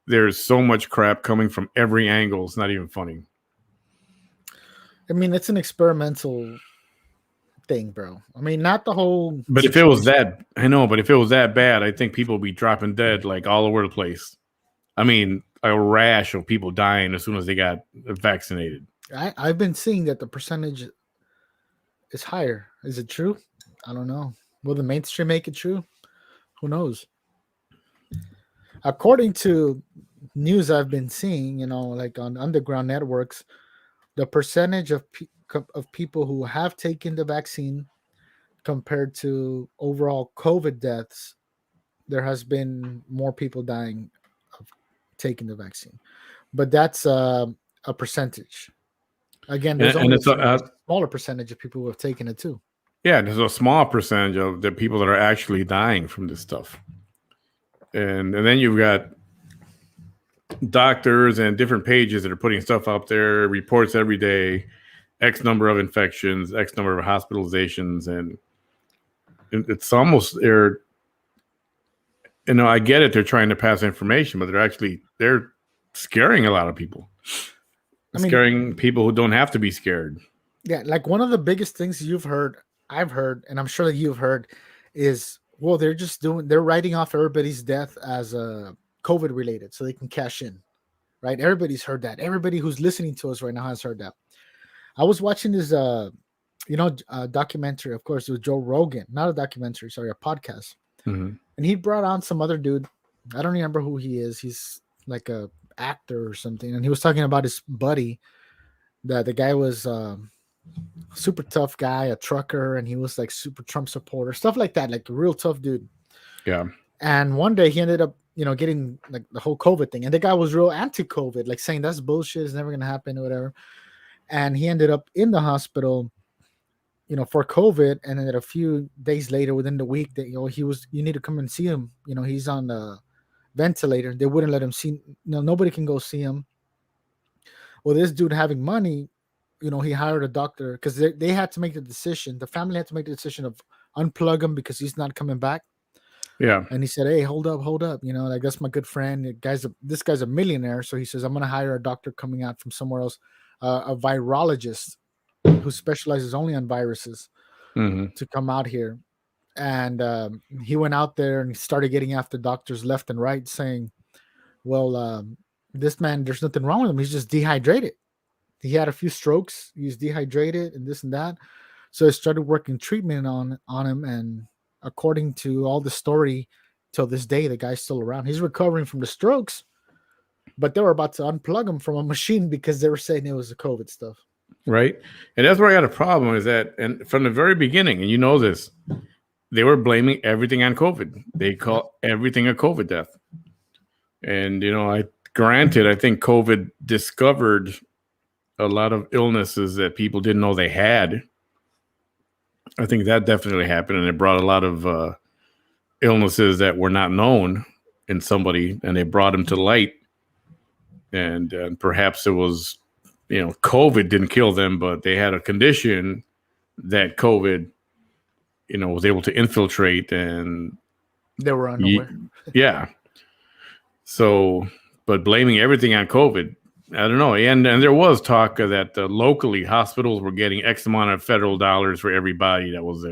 There's so much crap coming from every angle. It's not even funny. I mean, it's an experimental thing, bro. I mean, not the whole. But if it was that, I know, but if it was that bad, I think people would be dropping dead like all over the place. I mean, a rash of people dying as soon as they got vaccinated. I've been seeing that the percentage is higher. Is it true? I don't know. Will the mainstream make it true? Who knows? According to news I've been seeing, you know, like on underground networks, the percentage of people who have taken the vaccine compared to overall COVID deaths, there has been more people dying of taking the vaccine. But that's a percentage. Again, there's only a smaller percentage of people who have taken it too. Yeah, there's a small percentage of the people that are actually dying from this stuff. And then you've got doctors and different pages that are putting stuff up there, reports every day, X number of infections, X number of hospitalizations. And it's almost, they're, you know, I get it. They're trying to pass information, but they're scaring a lot of people. Scaring people who don't have to be scared. Yeah, like one of the biggest things I've heard, and I'm sure that you've heard, is they're writing off everybody's death as COVID related, so they can cash in, right? Everybody's heard that. Everybody who's listening to us right now has heard that. I was watching this, documentary. Of course, it was Joe Rogan, not a documentary, sorry, a podcast, and he brought on some other dude. I don't remember who he is. He's like a actor or something, and he was talking about his buddy. That the guy was super tough guy, a trucker, and he was like super Trump supporter, stuff like that, like a real tough dude. Yeah. And one day he ended up, you know, getting like the whole COVID thing, and the guy was real anti-COVID, like saying that's bullshit, it's never gonna happen or whatever. And he ended up in the hospital, you know, for COVID, and then a few days later, within the week, that you need to come and see him. You know, he's on the ventilator. They wouldn't let him see. No, nobody can go see him. Well, this dude having money, you know, he hired a doctor because they had to make the decision. The family had to make the decision of unplug him because he's not coming back. Yeah. And he said, "Hey, hold up. You know, like that's my good friend. This guy's a millionaire." So he says, "I'm going to hire a doctor coming out from somewhere else, a virologist who specializes only on viruses to come out here." And he went out there and started getting after doctors left and right, saying, "Well, this man, there's nothing wrong with him. He's just dehydrated. He had a few strokes. He's dehydrated and this and that." So I started working treatment on him. And according to all the story, till this day, the guy's still around. He's recovering from the strokes, but they were about to unplug him from a machine because they were saying it was the COVID stuff. Right. And that's where I got a problem is that, and from the very beginning, and you know this, they were blaming everything on COVID. They call everything a COVID death. And, you know, I think COVID discovered a lot of illnesses that people didn't know they had. I think that definitely happened, and it brought a lot of illnesses that were not known in somebody, and they brought them to light. And perhaps it was, you know, COVID didn't kill them, but they had a condition that COVID, you know, was able to infiltrate, and they were unaware. Yeah. So, but blaming everything on COVID, I don't know. And there was talk that locally hospitals were getting X amount of federal dollars for everybody that was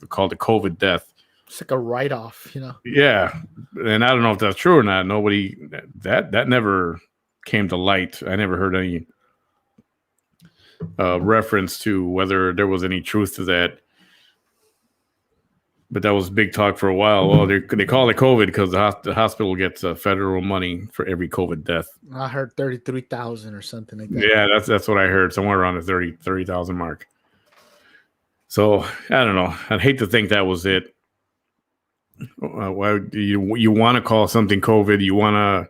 called a COVID death. It's like a write-off, you know? Yeah. And I don't know if that's true or not. Nobody, that never came to light. I never heard any reference to whether there was any truth to that. But that was big talk for a while. Well, they call it COVID because the hospital gets federal money for every COVID death. I heard 33,000 or something like that. Yeah, that's what I heard, somewhere around the 30,000 mark. So I don't know. I'd hate to think that was it. Why you want to call something COVID? You want to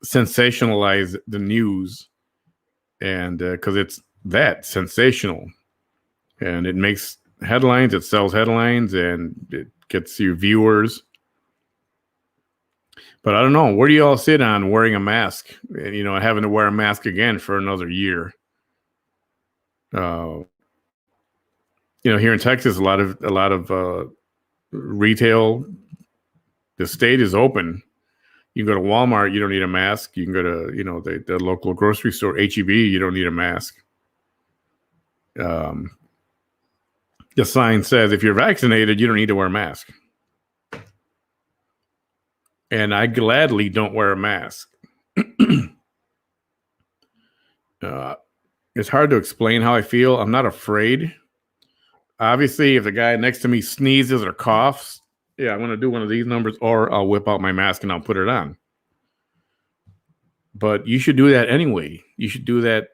sensationalize the news, and because it's that sensational, and it makes headlines, it sells headlines, and it gets you viewers. But I don't know. Where do you all sit on wearing a mask? You know, having to wear a mask again for another year. You know, here in Texas, a lot of retail. The state is open. You can go to Walmart, you don't need a mask. You can go to, you know, the local grocery store, HEB, you don't need a mask. The sign says if you're vaccinated, you don't need to wear a mask. And I gladly don't wear a mask. It's hard to explain how I feel. I'm not afraid. Obviously, if the guy next to me sneezes or coughs, yeah, I'm going to do one of these numbers, or I'll whip out my mask and I'll put it on. But you should do that anyway. You should do that,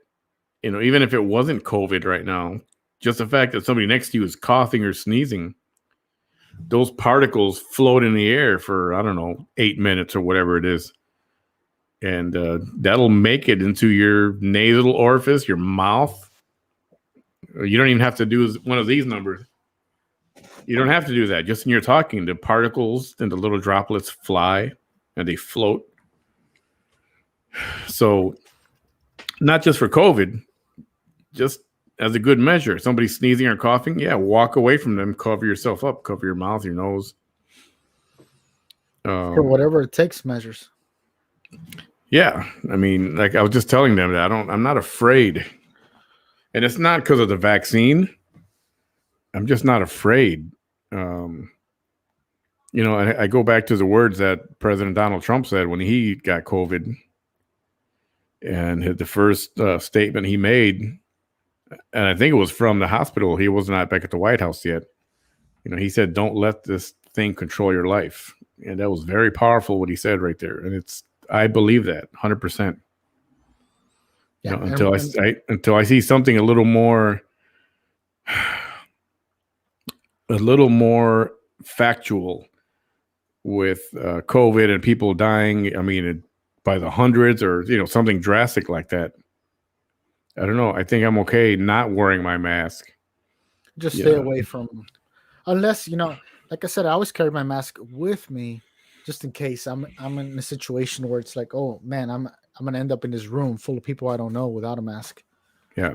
you know, even if it wasn't COVID right now. Just the fact that somebody next to you is coughing or sneezing, those particles float in the air for, I don't know, 8 minutes or whatever it is. And that'll make it into your nasal orifice, your mouth. You don't even have to do one of these numbers. You don't have to do that. Just in your talking, the particles and the little droplets fly and they float. So not just for COVID, just as a good measure. Somebody sneezing or coughing, yeah, walk away from them, cover yourself up, cover your mouth, your nose. For whatever it takes measures. Yeah. I mean, like I was just telling them that I'm not afraid. And it's not because of the vaccine. I'm just not afraid. You know, I go back to the words that President Donald Trump said when he got COVID. And the first statement he made, and I think it was from the hospital. He was not back at the White House yet. You know, he said, "Don't let this thing control your life." And that was very powerful what he said right there. And I believe that 100%. Yeah, you know, until I see something a little more factual with COVID and people dying. I mean, by the hundreds, or, you know, something drastic like that. I don't know. I think I'm okay not wearing my mask. Just stay away from, unless, you know, like I said, I always carry my mask with me just in case I'm in a situation where it's like, oh man, I'm gonna end up in this room full of people I don't know without a mask. Yeah.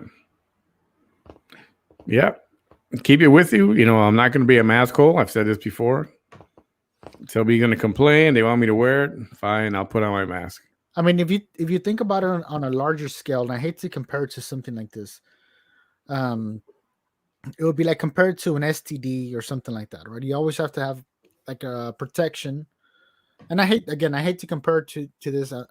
Keep it with you. You know, I'm not gonna be a mask hole. I've said this before. Somebody's gonna complain, they want me to wear it. Fine, I'll put on my mask. I mean, if you think about it on a larger scale, and I hate to compare it to something like this, it would be like compared to an STD or something like that, right? You always have to have like a protection. And I hate to compare it to this. I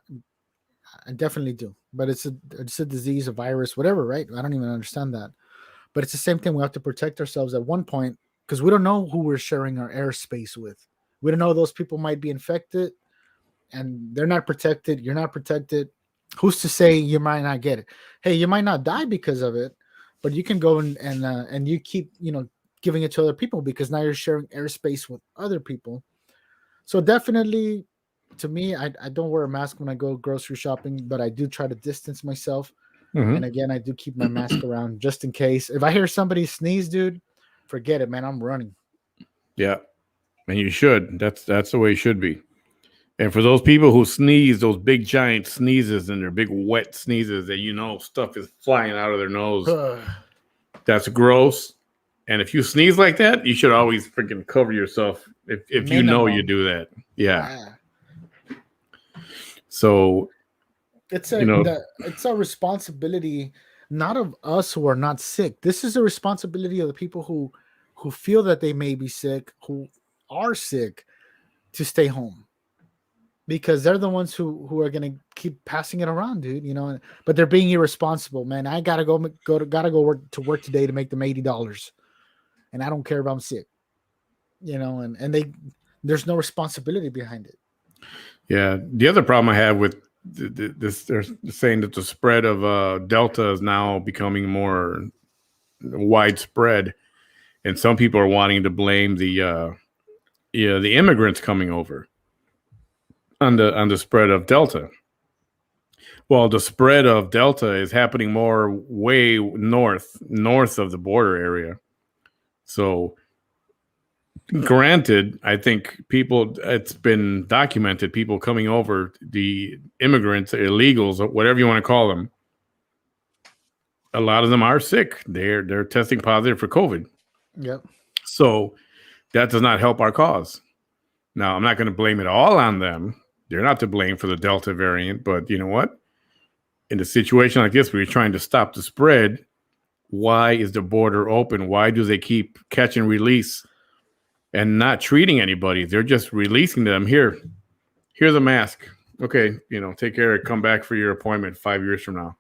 definitely do, but it's a disease, a virus, whatever, right? I don't even understand that, but it's the same thing. We have to protect ourselves at one point because we don't know who we're sharing our airspace with. We don't know those people might be infected. And they're not protected. You're not protected. Who's to say you might not get it? Hey, you might not die because of it, but you can go and you keep, you know, giving it to other people because now you're sharing airspace with other people. So definitely, to me, I don't wear a mask when I go grocery shopping, but I do try to distance myself. Mm-hmm. And again, I do keep my mask around just in case. If I hear somebody sneeze, dude, forget it, man. I'm running. Yeah, and you should. That's the way it should be. And for those people who sneeze, those big giant sneezes and their big wet sneezes that, you know, stuff is flying out of their nose, that's gross. And if you sneeze like that, you should always freaking cover yourself if you know you do that. Yeah. So it's a responsibility, not of us who are not sick. This is a responsibility of the people who feel that they may be sick, who are sick, to stay home. Because they're the ones who are gonna keep passing it around, dude. You know, but they're being irresponsible, man. I gotta go work today to make them $80, and I don't care if I'm sick. You know, and there's no responsibility behind it. Yeah, the other problem I have with this, they're saying that the spread of Delta is now becoming more widespread, and some people are wanting to blame the immigrants coming over on the spread of Delta. Well, the spread of Delta is happening more way north of the border area. So granted, I think it's been documented, people coming over, the immigrants, illegals, or whatever you want to call them, a lot of them are sick. They're testing positive for COVID. Yep. So that does not help our cause. Now, I'm not going to blame it all on them. They're not to blame for the Delta variant, but you know what? In a situation like this, where you're trying to stop the spread, why is the border open? Why do they keep catch and release and not treating anybody? They're just releasing them. Here's a mask. Okay, take care. Come back for your appointment 5 years from now.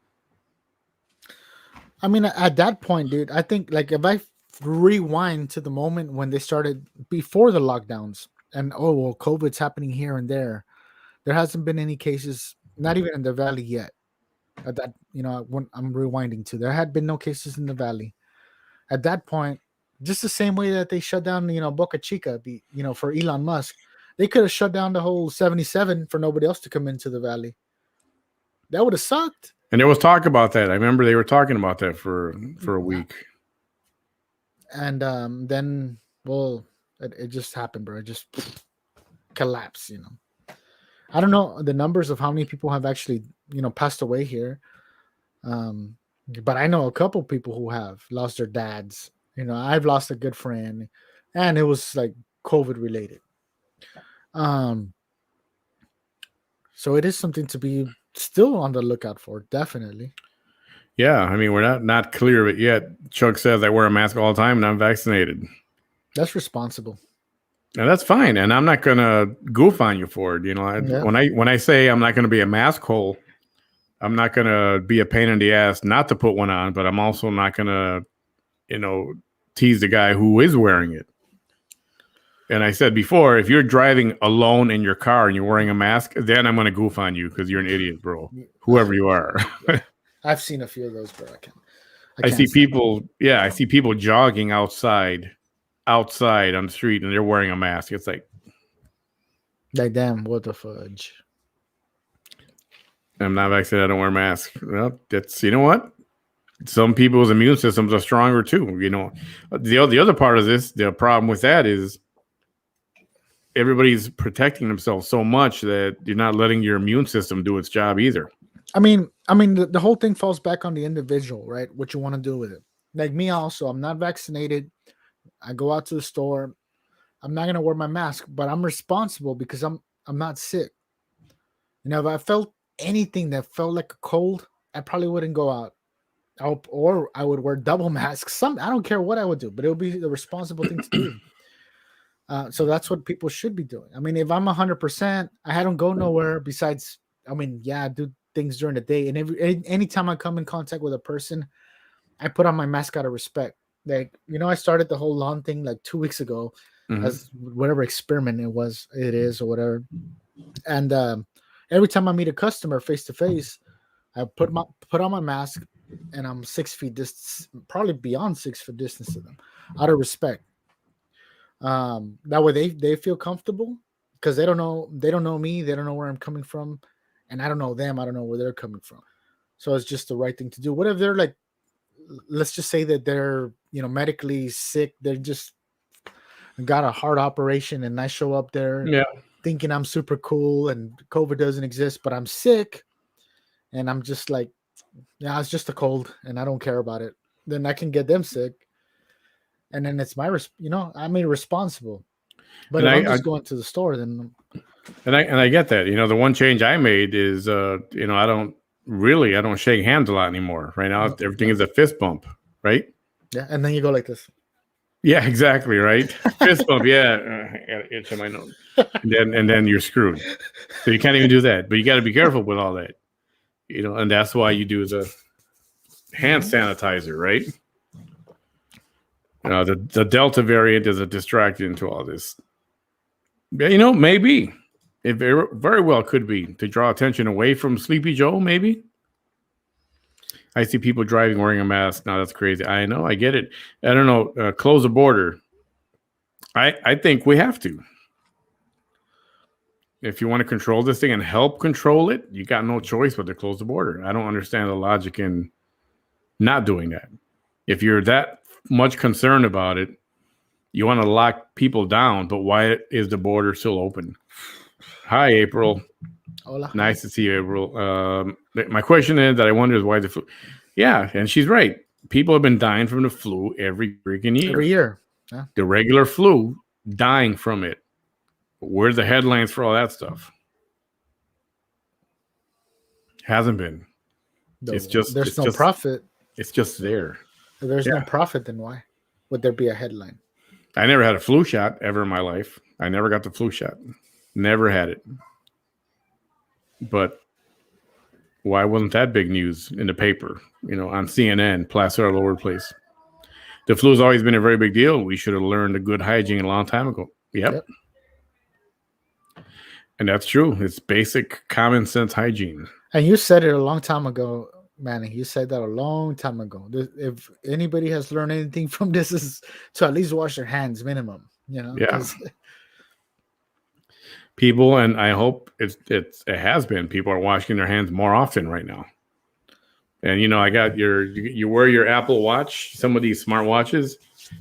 I mean, at that point, dude, I think like if I rewind to the moment when they started before the lockdowns and COVID's happening here and there hasn't been any cases, not even in the valley yet. At that, when I'm rewinding to, there had been no cases in the valley. At that point, just the same way that they shut down, Boca Chica, for Elon Musk, they could have shut down the whole 77 for nobody else to come into the valley. That would have sucked. And there was talk about that. I remember they were talking about that for a week. And then, well, it just happened, bro. It just collapsed, I don't know the numbers of how many people have actually, passed away here. But I know a couple people who have lost their dads. I've lost a good friend, and it was like COVID related. So it is something to be still on the lookout for, definitely. Yeah, I mean, we're not clear of it yet. Chuck says I wear a mask all the time and I'm vaccinated. That's responsible. And that's fine. And I'm not gonna goof on you for it. When I say I'm not gonna be a mask hole, I'm not gonna be a pain in the ass not to put one on, but I'm also not gonna, tease the guy who is wearing it. And I said before, if you're driving alone in your car and you're wearing a mask, then I'm gonna goof on you because you're an idiot, bro. Whoever you are. I've seen a few of those, bro. I see people. Yeah, I see people jogging outside on the street, and they're wearing a mask. It's like damn, what the fudge. I'm not vaccinated. I don't wear a mask. Well, that's, what? Some people's immune systems are stronger too. The other part of this, the problem with that is everybody's protecting themselves so much that you're not letting your immune system do its job either. I mean, the whole thing falls back on the individual, right? What you want to do with it. Like me also, I'm not vaccinated. I go out to the store. I'm not going to wear my mask, but I'm responsible because I'm not sick. If I felt anything that felt like a cold, I probably wouldn't go out. Or I would wear double masks. I don't care what I would do, but it would be the responsible thing to do. So that's what people should be doing. I mean, if I'm 100%, I don't go nowhere besides, I do things during the day. And anytime I come in contact with a person, I put on my mask out of respect. Like, I started the whole lawn thing like 2 weeks ago, as whatever experiment it is or whatever. And every time I meet a customer face to face, I put on my mask, and I'm 6 feet distance, probably beyond 6 foot distance to them, out of respect. That way they feel comfortable because they don't know me, they don't know where I'm coming from, and I don't know them, I don't know where they're coming from. So it's just the right thing to do. What if they're like, let's just say that they're medically sick, they're just got a heart operation, and I show up there thinking I'm super cool and COVID doesn't exist, but I'm sick, and I'm just like, yeah, it's just a cold and I don't care about it. Then I can get them sick. And then it's my, I'm irresponsible. But if I'm just going to the store, then. And I get that. The one change I made is, I don't shake hands a lot anymore. Right now, everything is a fist bump, right? Yeah, and then you go like this. Yeah, exactly, right? Fist bump, yeah. I got an itch on my nose. And then you're screwed. So you can't even do that. But you got to be careful with all that. And that's why you do the hand sanitizer, right? The Delta variant is a distraction to all this. Maybe. It very well could be to draw attention away from Sleepy Joe, maybe. I see people driving wearing a mask. Now that's crazy. I know. I get it. I don't know. Close the border. I think we have to. If you want to control this thing and help control it, you got no choice but to close the border. I don't understand the logic in not doing that. If you're that much concerned about it, You want to lock people down, but why is the border still open? Hi, April. Hola. Nice to see you, April. My question is that I wonder is why the flu. Yeah, and she's right. People have been dying from the flu every freaking year. Every year. Yeah. The regular flu, dying from it. Where's the headlines for all that stuff? Hasn't been. It's just there's no profit. It's just there. If there's no profit, then why would there be a headline? I never had a flu shot ever in my life. I never got the flu shot. Never had it. But why wasn't that big news in the paper? On CNN, plastered all over the place. The flu's always been a very big deal. We should have learned a good hygiene a long time ago. Yep. And that's true. It's basic common sense hygiene. And you said it a long time ago, Manny. You said that a long time ago. If anybody has learned anything from this, is to at least wash their hands, minimum. Yeah. People, and I hope it has been. People are washing their hands more often right now. And I got you wear your Apple Watch. Some of these smart watches,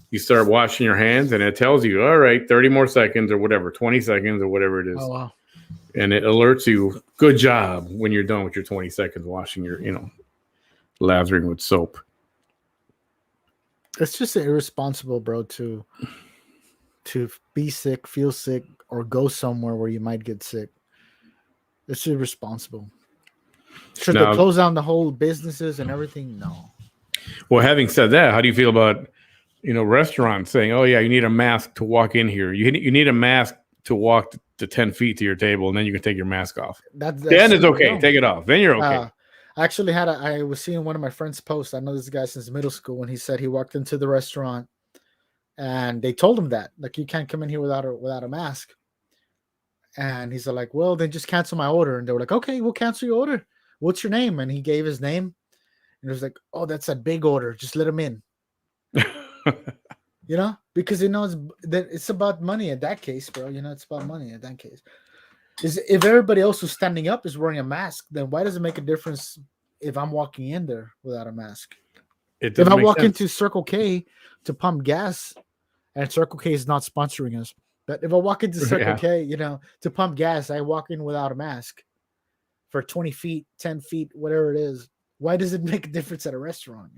you start washing your hands, and it tells you, all right, 30 more seconds or whatever, 20 seconds or whatever it is. Oh wow. And it alerts you, good job, when you're done with your 20 seconds washing your, lathering with soap. It's just irresponsible, bro, to be sick, feel sick, or go somewhere where you might get sick. It's irresponsible. Should they close down the whole businesses and everything? No. Well, having said that, how do you feel about, restaurants saying, oh, yeah, you need a mask to walk in here. You need a mask to walk to 10 feet to your table, and then you can take your mask off. Then it's okay. Take it off. Then you're okay. I actually I was seeing one of my friends post. I know this guy since middle school, and he said he walked into the restaurant and they told him that, like, you can't come in here without a mask. And he's like, well, then just cancel my order. And they were like, okay, we'll cancel your order. What's your name? And he gave his name. And it was like, oh, that's a big order. Just let him in. Because it's about money in that case, bro. It's about money in that case. If everybody else who's standing up is wearing a mask, then why does it make a difference if I'm walking in there without a mask? If I walk into Circle K to pump gas, and Circle K is not sponsoring us, but if I walk into Circle K, to pump gas, I walk in without a mask for 20 feet, 10 feet, whatever it is. Why does it make a difference at a restaurant?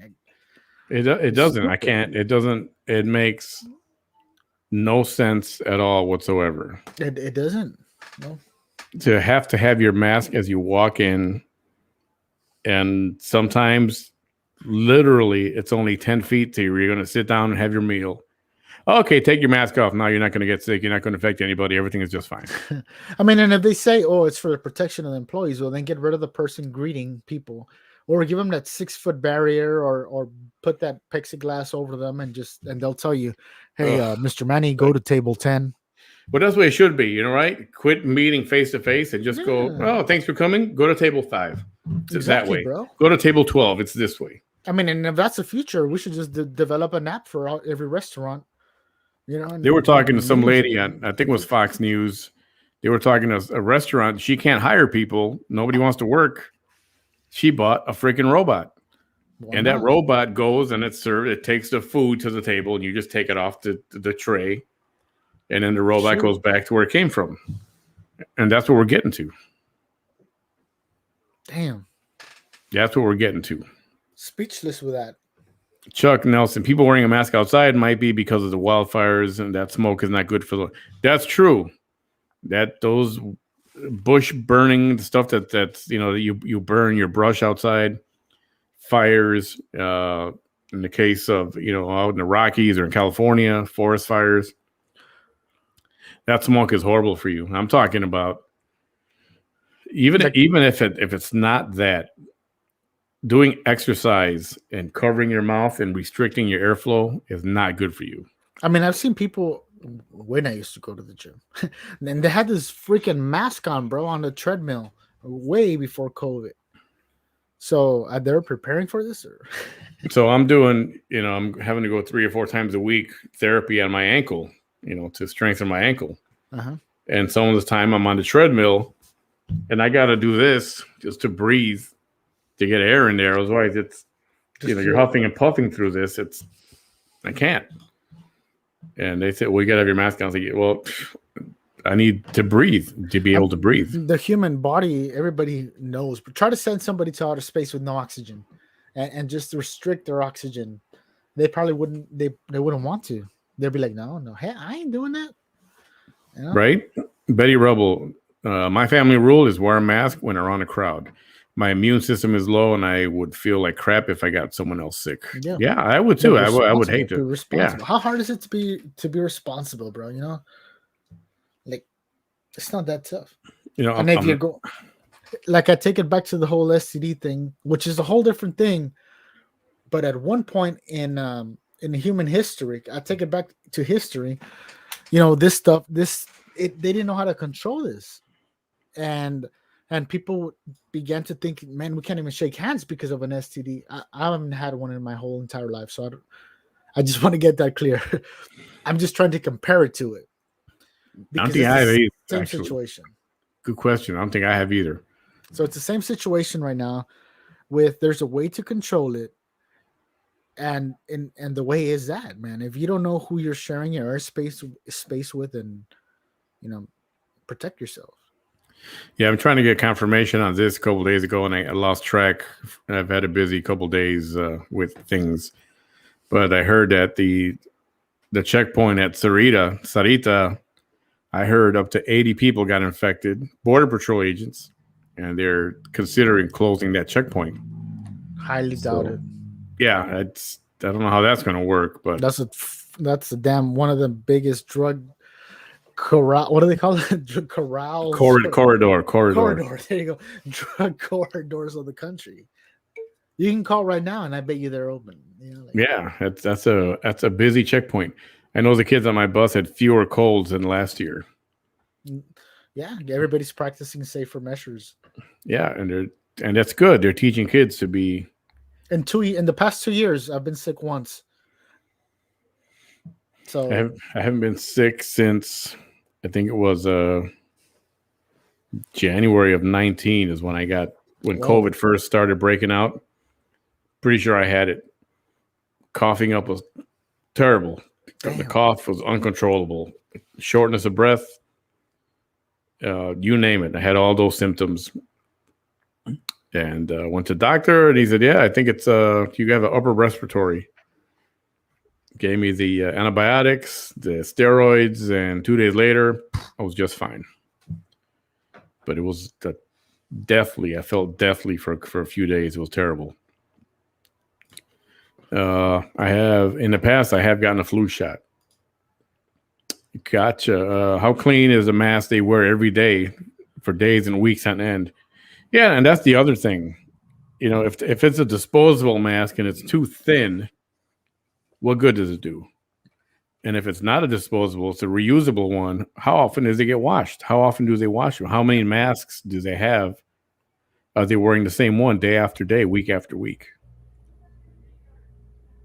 It doesn't. I can't. It doesn't. It makes no sense at all whatsoever. It doesn't. No. To have your mask as you walk in, and sometimes literally it's only 10 feet to you. You're going to sit down and have your meal. Okay, take your mask off. Now you're not going to get sick. You're not going to affect anybody. Everything is just fine. I mean, and if they say, oh, it's for the protection of the employees, well, then get rid of the person greeting people, or give them that 6-foot barrier, or put that plexiglass over them, and they'll tell you, hey, Mr. Manny, go to table 10. But that's the way it should be, right? Quit meeting face to face and just go, oh, thanks for coming. Go to table 5. It's that way. Bro. Go to table 12. It's this way. I mean, and if that's the future, we should just develop an app for every restaurant. They were talking to some lady on, I think it was Fox News. They were talking to a restaurant. She can't hire people. Nobody wants to work. She bought a freaking robot. And that robot goes and it's served. It takes the food to the table, and you just take it off the tray. And then the robot goes back to where it came from. And that's what we're getting to. Damn. That's what we're getting to. Speechless with that. Chuck Nelson, people wearing a mask outside might be because of the wildfires, and that smoke is not good for the. That's true. That those bush burning stuff that's you burn your brush outside, fires. In the case of out in the Rockies or in California, forest fires. That smoke is horrible for you. I'm talking about even if it's not that. Doing exercise and covering your mouth and restricting your airflow is not good for you. I mean, I've seen people when I used to go to the gym, and they had this freaking mask on, bro, on the treadmill way before COVID. So they're preparing for this? Or? So I'm doing, I'm having to go 3 or 4 times a week therapy on my ankle, to strengthen my ankle. Uh-huh. And some of the time I'm on the treadmill, and I got to do this just to breathe. To get air in there, otherwise it's you're huffing and puffing through this. I can't. And they said, well, you got to have your mask on. I was like, well, I need to breathe, to be able to breathe. The human body, everybody knows, but try to send somebody to outer space with no oxygen and just restrict their oxygen. They probably wouldn't, they wouldn't want to. They'd be like, no, hey, I ain't doing that. You know? Right? Betty Rubble, my family rule is wear a mask when around a crowd. My immune system is low, and I would feel like crap if I got someone else sick. Yeah, I would too. I would hate to. Be responsible. Yeah. How hard is it to be responsible, bro? You know, like it's not that tough. You know, and if you go, like I take it back to the whole STD thing, which is a whole different thing. But at one point in human history, I take it back to history. You know, this stuff, they didn't know how to control this, and people began to think, man, we can't even shake hands because of an STD. I haven't had one in my whole entire life, so I just want to get that clear. I'm just trying to compare it to it. I don't think I have either. Same situation. Good question. I don't think I have either. So it's the same situation right now. With there's a way to control it, and the way is that, man. If you don't know who you're sharing your space with, and you know, protect yourself. Yeah, I'm trying to get confirmation on this a couple of days ago, and I lost track. I've had a busy couple of days with things, but I heard that the checkpoint at Sarita, I heard up to 80 people got infected, Border Patrol agents, and they're considering closing that checkpoint. Highly doubted. Yeah, I don't know how that's going to work, but that's a damn one of the biggest drug corral. What do they call it? Corrals. Corridor. There you go. Drug corridors of the country. You can call right now, and I bet you they're open. You know, yeah, that's a busy checkpoint. I know the kids on my bus had fewer colds than last year. Yeah, everybody's practicing safer measures. Yeah, and that's good. They're teaching kids to be. In the past 2 years, I've been sick once. So I haven't been sick since I think it was January of 19 is when COVID first started breaking out. Pretty sure I had it. Coughing up was terrible. Damn. The cough was uncontrollable. Shortness of breath. You name it. I had all those symptoms. And went to the doctor, and he said, yeah, I think it's you have an upper respiratory. Gave me the antibiotics, the steroids, and 2 days later, I was just fine. But it was I felt deathly for a few days. It was terrible. In the past, I have gotten a flu shot. Gotcha. How clean is a mask they wear every day for days and weeks on end? Yeah, and that's the other thing. You know, if it's a disposable mask and it's too thin, what good does it do? And if it's not a disposable, it's a reusable one, how often does it get washed? How often do they wash them? How many masks do they have? Are they wearing the same one day after day, week after week?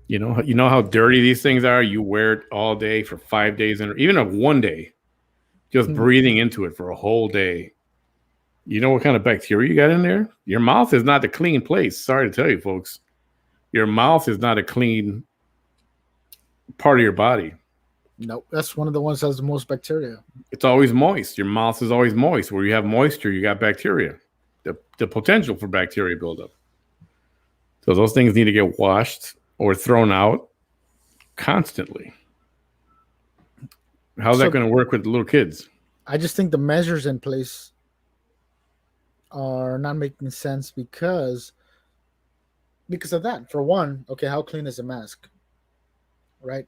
You know how dirty these things are? You wear it all day for 5 days, and even of 1 day, just breathing into it for a whole day. You know what kind of bacteria you got in there? Your mouth is not a clean place. Sorry to tell you, folks. Your mouth is not a clean part of your body. No, that's one of the ones that has the most bacteria. It's always moist. Your mouth is always moist. Where you have moisture, you got bacteria. The potential for bacteria buildup. So those things need to get washed or thrown out constantly. How's that going to work with the little kids? I just think the measures in place are not making sense because of that. For one, okay, how clean is a mask, right?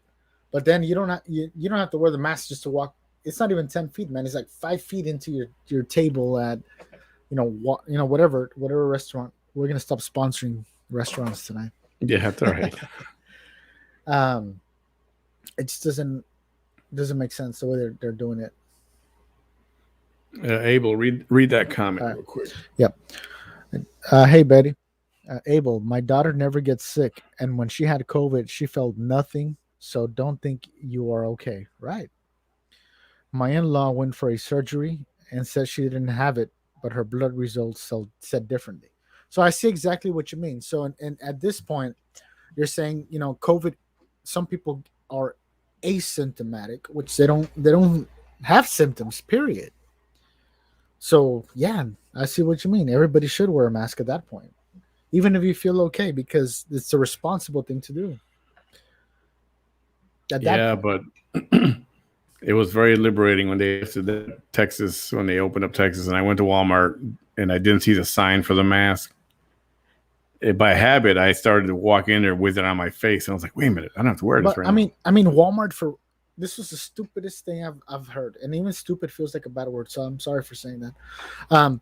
But then you don't have to wear the mask just to walk. It's not even 10 feet, man. It's like 5 feet into your table at whatever restaurant. We're gonna stop sponsoring restaurants tonight. Yeah, that's all right. It just doesn't make sense the way they're doing it. Abel, read that comment real quick. Yep. Hey, Betty. Abel, my daughter never gets sick, and when she had COVID, she felt nothing, so don't think you are okay. Right. My in-law went for a surgery and said she didn't have it, but her blood results said differently. So I see exactly what you mean. So and at this point, you're saying, COVID, some people are asymptomatic, which they don't have symptoms, period. So yeah, I see what you mean. Everybody should wear a mask at that point, even if you feel okay, because it's a responsible thing to do. At that point. but it was very liberating when they said that Texas, when they opened up Texas, and I went to Walmart and I didn't see the sign for the mask. By habit, I started to walk in there with it on my face, and I was like, "Wait a minute, I don't have to wear this But right I now." mean, Walmart for this was the stupidest thing I've heard, and even stupid feels like a bad word, so I'm sorry for saying that.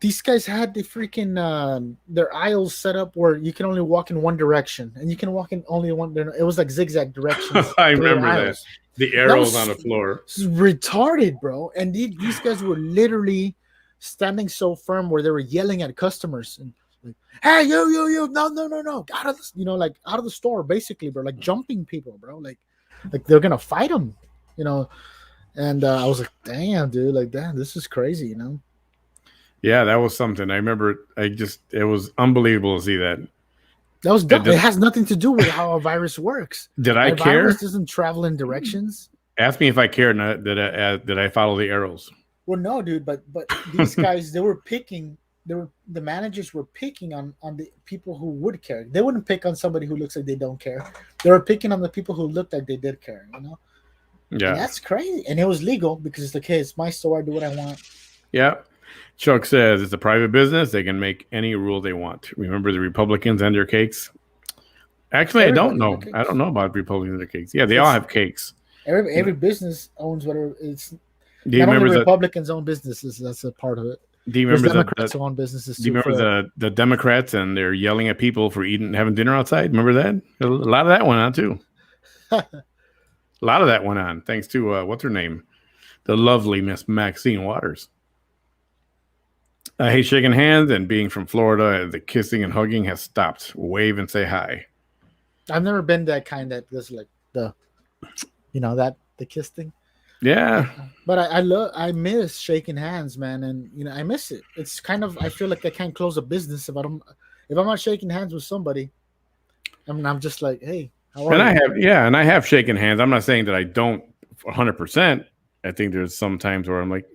These guys had the freaking their aisles set up where you can only walk in one direction, and you can walk in only one. It was like zigzag directions. I to their remember that. aisles. The That arrows was on the floor. retarded, bro. And these guys were literally standing so firm where they were yelling at customers and like, "Hey, you, no, out of the, like out of the store, basically, bro. Like jumping people, bro. Like they're gonna fight them, you know." And I was like, "Damn, dude, like damn, this is crazy, you know." Yeah, that was something. I remember. It was unbelievable to see that. That was dumb. It has nothing to do with how a virus works. Did I A care? virus doesn't travel in directions. Ask me if I cared. Did I follow the arrows? Well, no, dude, but these guys, they were picking. The managers were picking on the people who would care. They wouldn't pick on somebody who looks like they don't care. They were picking on the people who looked like they did care. You know. Yeah, And that's crazy. And it was legal because it's like, hey, it's my store. I do what I want. Yeah. Chuck says it's a private business. They can make any rule they want. Remember the Republicans and their cakes? Actually, I don't know about Republicans and their cakes. Yeah, they all have cakes. Every business owns whatever it's. Do you not remember only Republicans own businesses? That's a part of it. Do you remember Democrats own businesses too? Do you remember the Democrats and they're yelling at people for having dinner outside? Remember that? A lot of that went on too. A lot of that went on thanks to what's her name, the lovely Miss Maxine Waters. I hate shaking hands, and being from Florida, the kissing and hugging has stopped. Wave and say hi. I've never been that kind that does like the kiss thing. Yeah, but I miss shaking hands, man, and I miss it. It's kind of, I feel like I can't close a business if I'm not shaking hands with somebody. I mean, I'm just like, hey, how are you? I have shaken hands. I'm not saying that I don't 100%. I think there's some times where I'm like,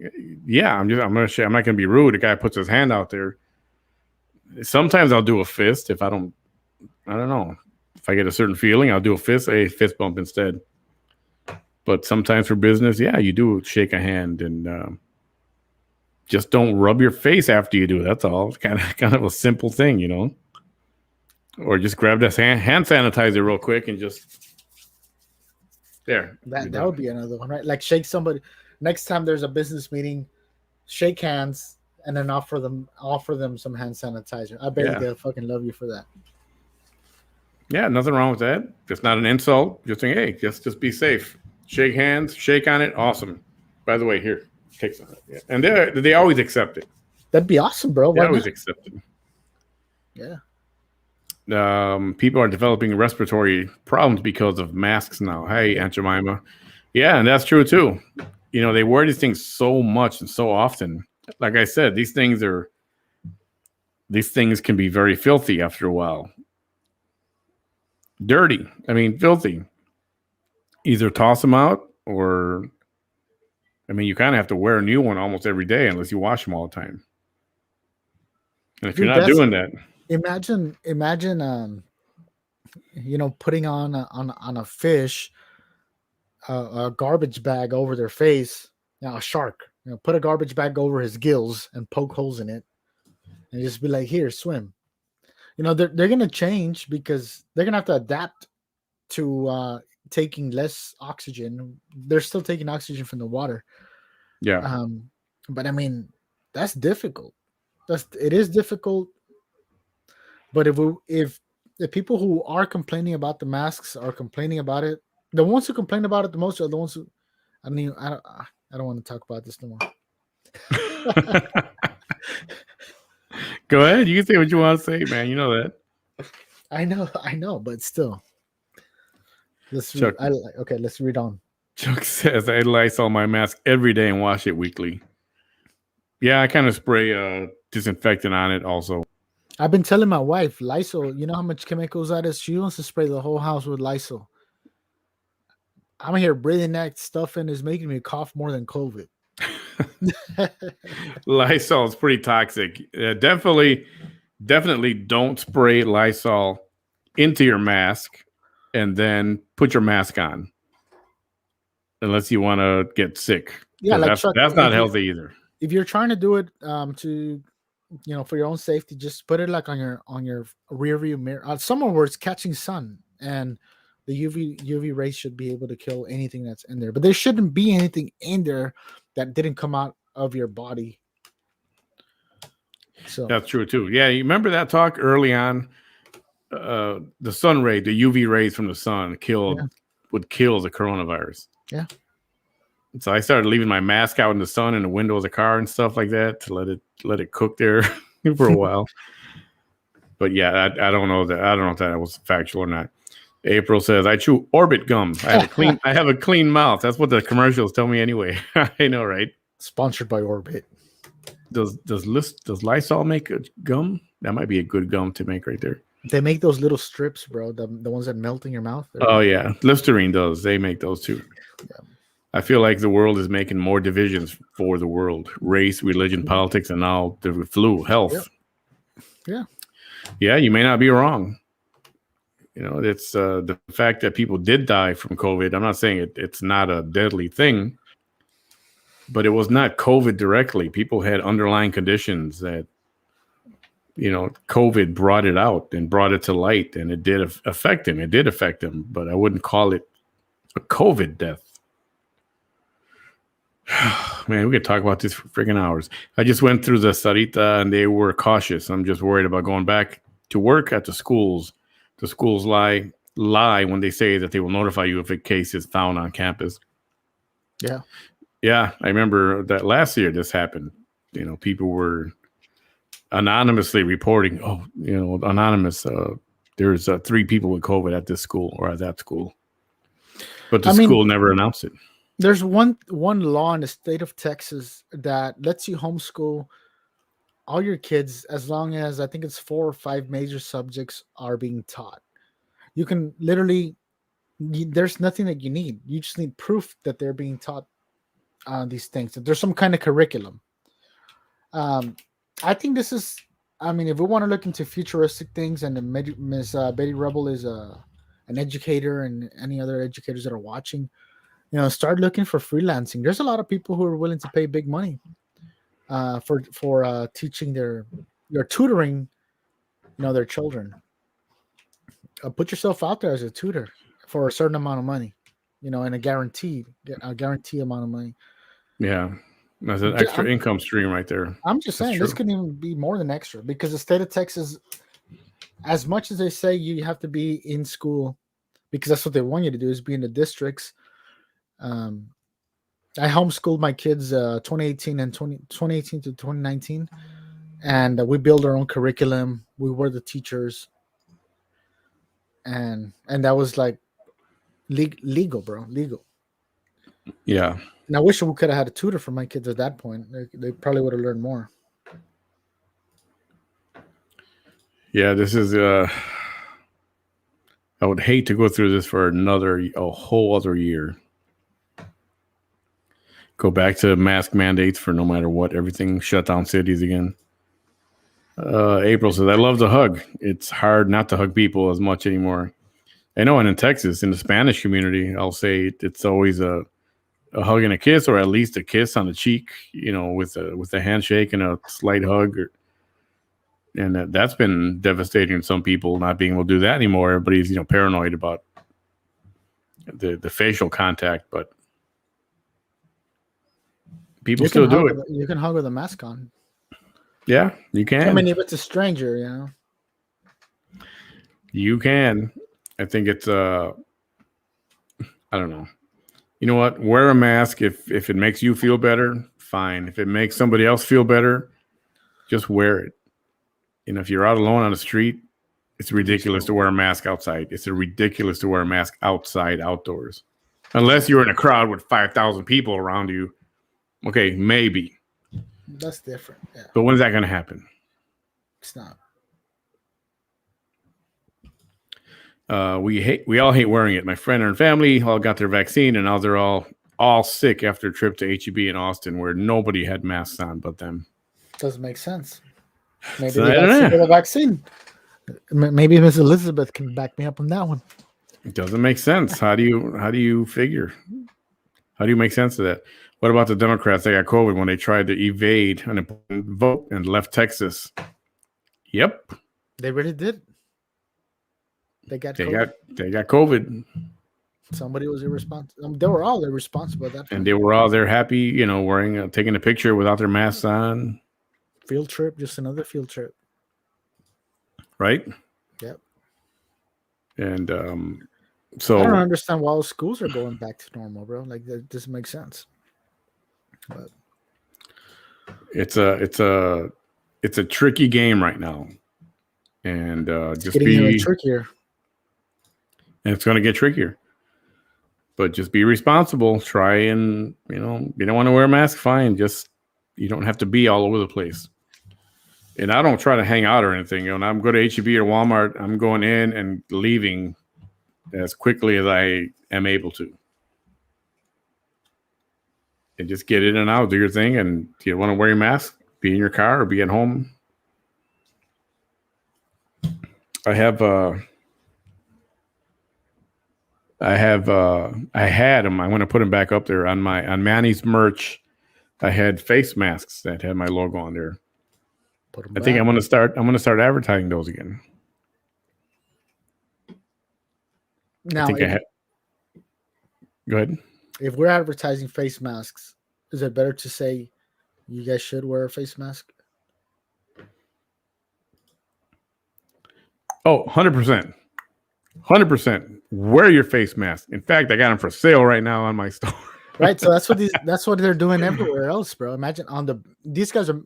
yeah, I'm not going to be rude. The guy puts his hand out there. Sometimes I'll do a fist if I don't know. If I get a certain feeling, I'll do a fist bump instead. But sometimes for business, yeah, you do shake a hand and just don't rub your face after you do it. That's all. It's kind of a simple thing, you know. Or just grab this hand sanitizer real quick and just there. That would be another one, right? Like shake somebody. Next time there's a business meeting, shake hands and then offer them some hand sanitizer. I bet they'll fucking love you for that. Yeah, nothing wrong with that. Just not an insult. Just saying, hey, just be safe. Shake hands, shake on it. Awesome. By the way, here, take some. Yeah. And they always accept it. That'd be awesome, bro. They always accept it. Yeah. People are developing respiratory problems because of masks now. Hey, Aunt Jemima. Yeah, and that's true too. You know, they wear these things so much and so often. Like I said, these things can be very filthy after a while. Dirty. I mean, filthy. Either toss them out or, I mean, you kind of have to wear a new one almost every day unless you wash them all the time. And if you're not doing that, imagine, putting on a fish a garbage bag over their face. Now a shark, put a garbage bag over his gills and poke holes in it, and just be like, "Here, swim." They're gonna change because they're gonna have to adapt to taking less oxygen. They're still taking oxygen from the water. Yeah. But I mean, that's difficult. It is difficult. But if the people who are complaining about the masks are complaining about it, the ones who complain about it the most are the ones who, I don't want to talk about this no more. Go ahead. You can say what you want to say, man. You know that. I know, but still. Let's read on. Chuck says, I Lysol my mask every day and wash it weekly. Yeah, I kind of spray disinfectant on it also. I've been telling my wife, Lysol, you know how much chemicals that is? She wants to spray the whole house with Lysol. I'm here breathing that stuff in is making me cough more than COVID. Lysol is pretty toxic. Definitely don't spray Lysol into your mask and then put your mask on, unless you want to get sick. Yeah, like that's not healthy either. If you're trying to do it to, for your own safety, just put it like on your rear view mirror, somewhere where it's catching sun, and the UV rays should be able to kill anything that's in there. But there shouldn't be anything in there that didn't come out of your body. So that's true too. Yeah, you remember that talk early on? The sun ray, the UV rays from the sun would kill the coronavirus. Yeah. So I started leaving my mask out in the sun in the window of the car and stuff like that to let it cook there for a while. But yeah, I don't know if that was factual or not. April says, I chew Orbit gum. I have a clean mouth. That's what the commercials tell me anyway. I know, right? Sponsored by Orbit. Does Lysol make a gum? That might be a good gum to make right there. They make those little strips, bro. The ones that melt in your mouth. Oh yeah, Listerine does. They make those too. Yeah. I feel like the world is making more divisions for the world: race, religion, politics, and now the flu, health. Yeah. Yeah, you may not be wrong. It's the fact that people did die from COVID. I'm not saying it's not a deadly thing, but it was not COVID directly. People had underlying conditions that, COVID brought it out and brought it to light, and it did affect him. It did affect him, but I wouldn't call it a COVID death. Man, we could talk about this for freaking hours. I just went through the Sarita and they were cautious. I'm just worried about going back to work at the schools. The schools lie when they say that they will notify you if a case is found on campus. Yeah. Yeah, I remember that last year this happened. People were anonymously reporting, anonymous, there's 3 people with COVID at this school or at that school. But the school never announced it. There's one law in the state of Texas that lets you homeschool all your kids as long as I think it's 4 or 5 major subjects are being taught. You can literally, there's nothing that you need. You just need proof that they're being taught these things. That there's some kind of curriculum. I think this is, if we want to look into futuristic things, and Miss Betty Rubble is an educator, and any other educators that are watching, start looking for freelancing. There's a lot of people who are willing to pay big money for teaching their tutoring, their children. Put yourself out there as a tutor for a certain amount of money, and a guarantee amount of money. Yeah, that's an extra income stream right there. I'm just saying this could even be more than extra, because the state of Texas, as much as they say you have to be in school, because that's what they want you to do, is be in the districts. I homeschooled my kids 2018 to 2019, and we build our own curriculum. We were the teachers, and that was like legal, bro, legal. Yeah. And I wish we could have had a tutor for my kids at that point. They probably would have learned more. Yeah, this is I would hate to go through this for a whole other year. Go back to mask mandates for no matter what, everything, shut down cities again. April says, I love to hug. It's hard not to hug people as much anymore. I know, and in Texas, in the Spanish community, I'll say it's always a hug and a kiss, or at least a kiss on the cheek, with a handshake and a slight hug. And that's been devastating to some people, not being able to do that anymore. Everybody's, paranoid about the facial contact, but people still do it. You can hug with a mask on. Yeah, you can. If it's a stranger, You can. I think it's I don't know. You know what? Wear a mask if it makes you feel better, fine. If it makes somebody else feel better, just wear it. If you're out alone on the street, it's ridiculous to wear a mask outside. It's ridiculous to wear a mask outdoors. Unless you're in a crowd with 5,000 people around you. Okay, maybe. That's different. Yeah. But when is that going to happen? It's not. we all hate wearing it. My friend and family all got their vaccine, and now they're all sick after a trip to HEB in Austin where nobody had masks on but them. Doesn't make sense. Maybe So, they I don't got sick know. of the vaccine. Maybe Miss Elizabeth can back me up on that one. It doesn't make sense. How do you figure? How do you make sense of that? What about the Democrats that got COVID when they tried to evade an important vote and left Texas? Yep, They really did. They got COVID, somebody was irresponsible. They were all irresponsible at that point. and they were all there happy, wearing taking a picture without their masks on. Field trip, just another field trip. Right? Yep. And I so don't understand why all schools are going back to normal, bro. Like that doesn't make sense. But it's a tricky game right now, and just getting even trickier. And it's going to get trickier. But just be responsible. Try and you don't want to wear a mask. Fine, just you don't have to be all over the place. And I don't try to hang out or anything. When I'm going to HEB or Walmart, I'm going in and leaving as quickly as I am able to. And just get in and out, do your thing. And if you want to wear your mask, be in your car or be at home. I had them. I want to put them back up there on Manny's merch. I had face masks that had my logo on there. I think I'm going to start advertising those again. Now, go ahead. If we're advertising face masks, is it better to say you guys should wear a face mask? Oh, 100%. 100%. Wear your face mask. In fact, I got them for sale right now on my store. Right. So that's what they're doing everywhere else, bro. Imagine these guys are,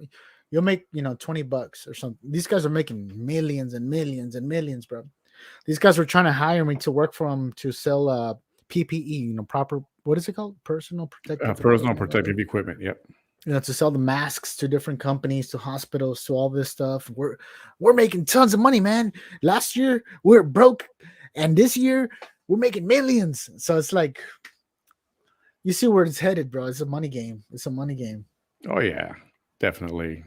you'll make, $20 or something. These guys are making millions and millions and millions, bro. These guys were trying to hire me to work for them to sell PPE, proper, what is it called? Personal protective equipment. Yep. To sell the masks to different companies, to hospitals, to all this stuff. We're making tons of money, man. Last year we were broke, and this year we're making millions. So it's like, you see where it's headed, bro. It's a money game. Oh yeah, definitely.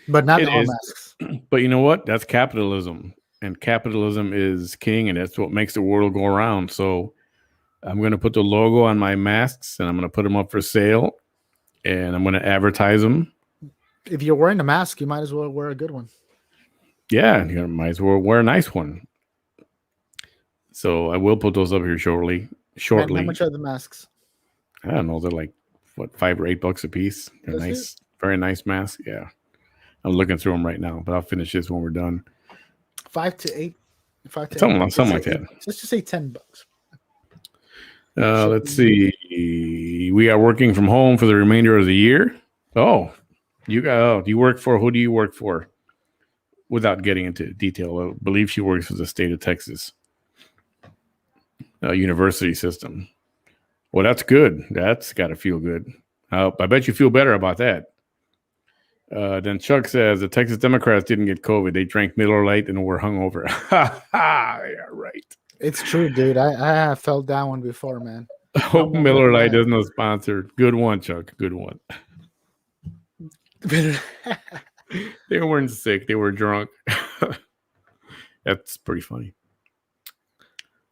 But not all masks. But you know what? That's capitalism, and capitalism is king, and that's what makes the world go around. So I'm going to put the logo on my masks, and I'm going to put them up for sale, and I'm going to advertise them. If you're wearing a mask, you might as well wear a good one. Yeah, you might as well wear a nice one. So I will put those up here shortly. Man, how much are the masks? I don't know. They're like $5 or $8 a piece. They're nice, very nice mask. Yeah, I'm looking through them right now, but I'll finish this when we're done. 5 to 8. Something like that. Let's just say $10. Let's see. We are working from home for the remainder of the year. Oh, who do you work for? Without getting into detail, I believe she works for the state of Texas university system. Well, that's good. That's got to feel good. I bet you feel better about that. Then Chuck says the Texas Democrats didn't get COVID. They drank Miller Lite and were hungover. Yeah, right. It's true, dude. I felt that one before, man. Hope Miller Lite isn't a sponsor. Good one, Chuck. Good one. They weren't sick. They were drunk. That's pretty funny.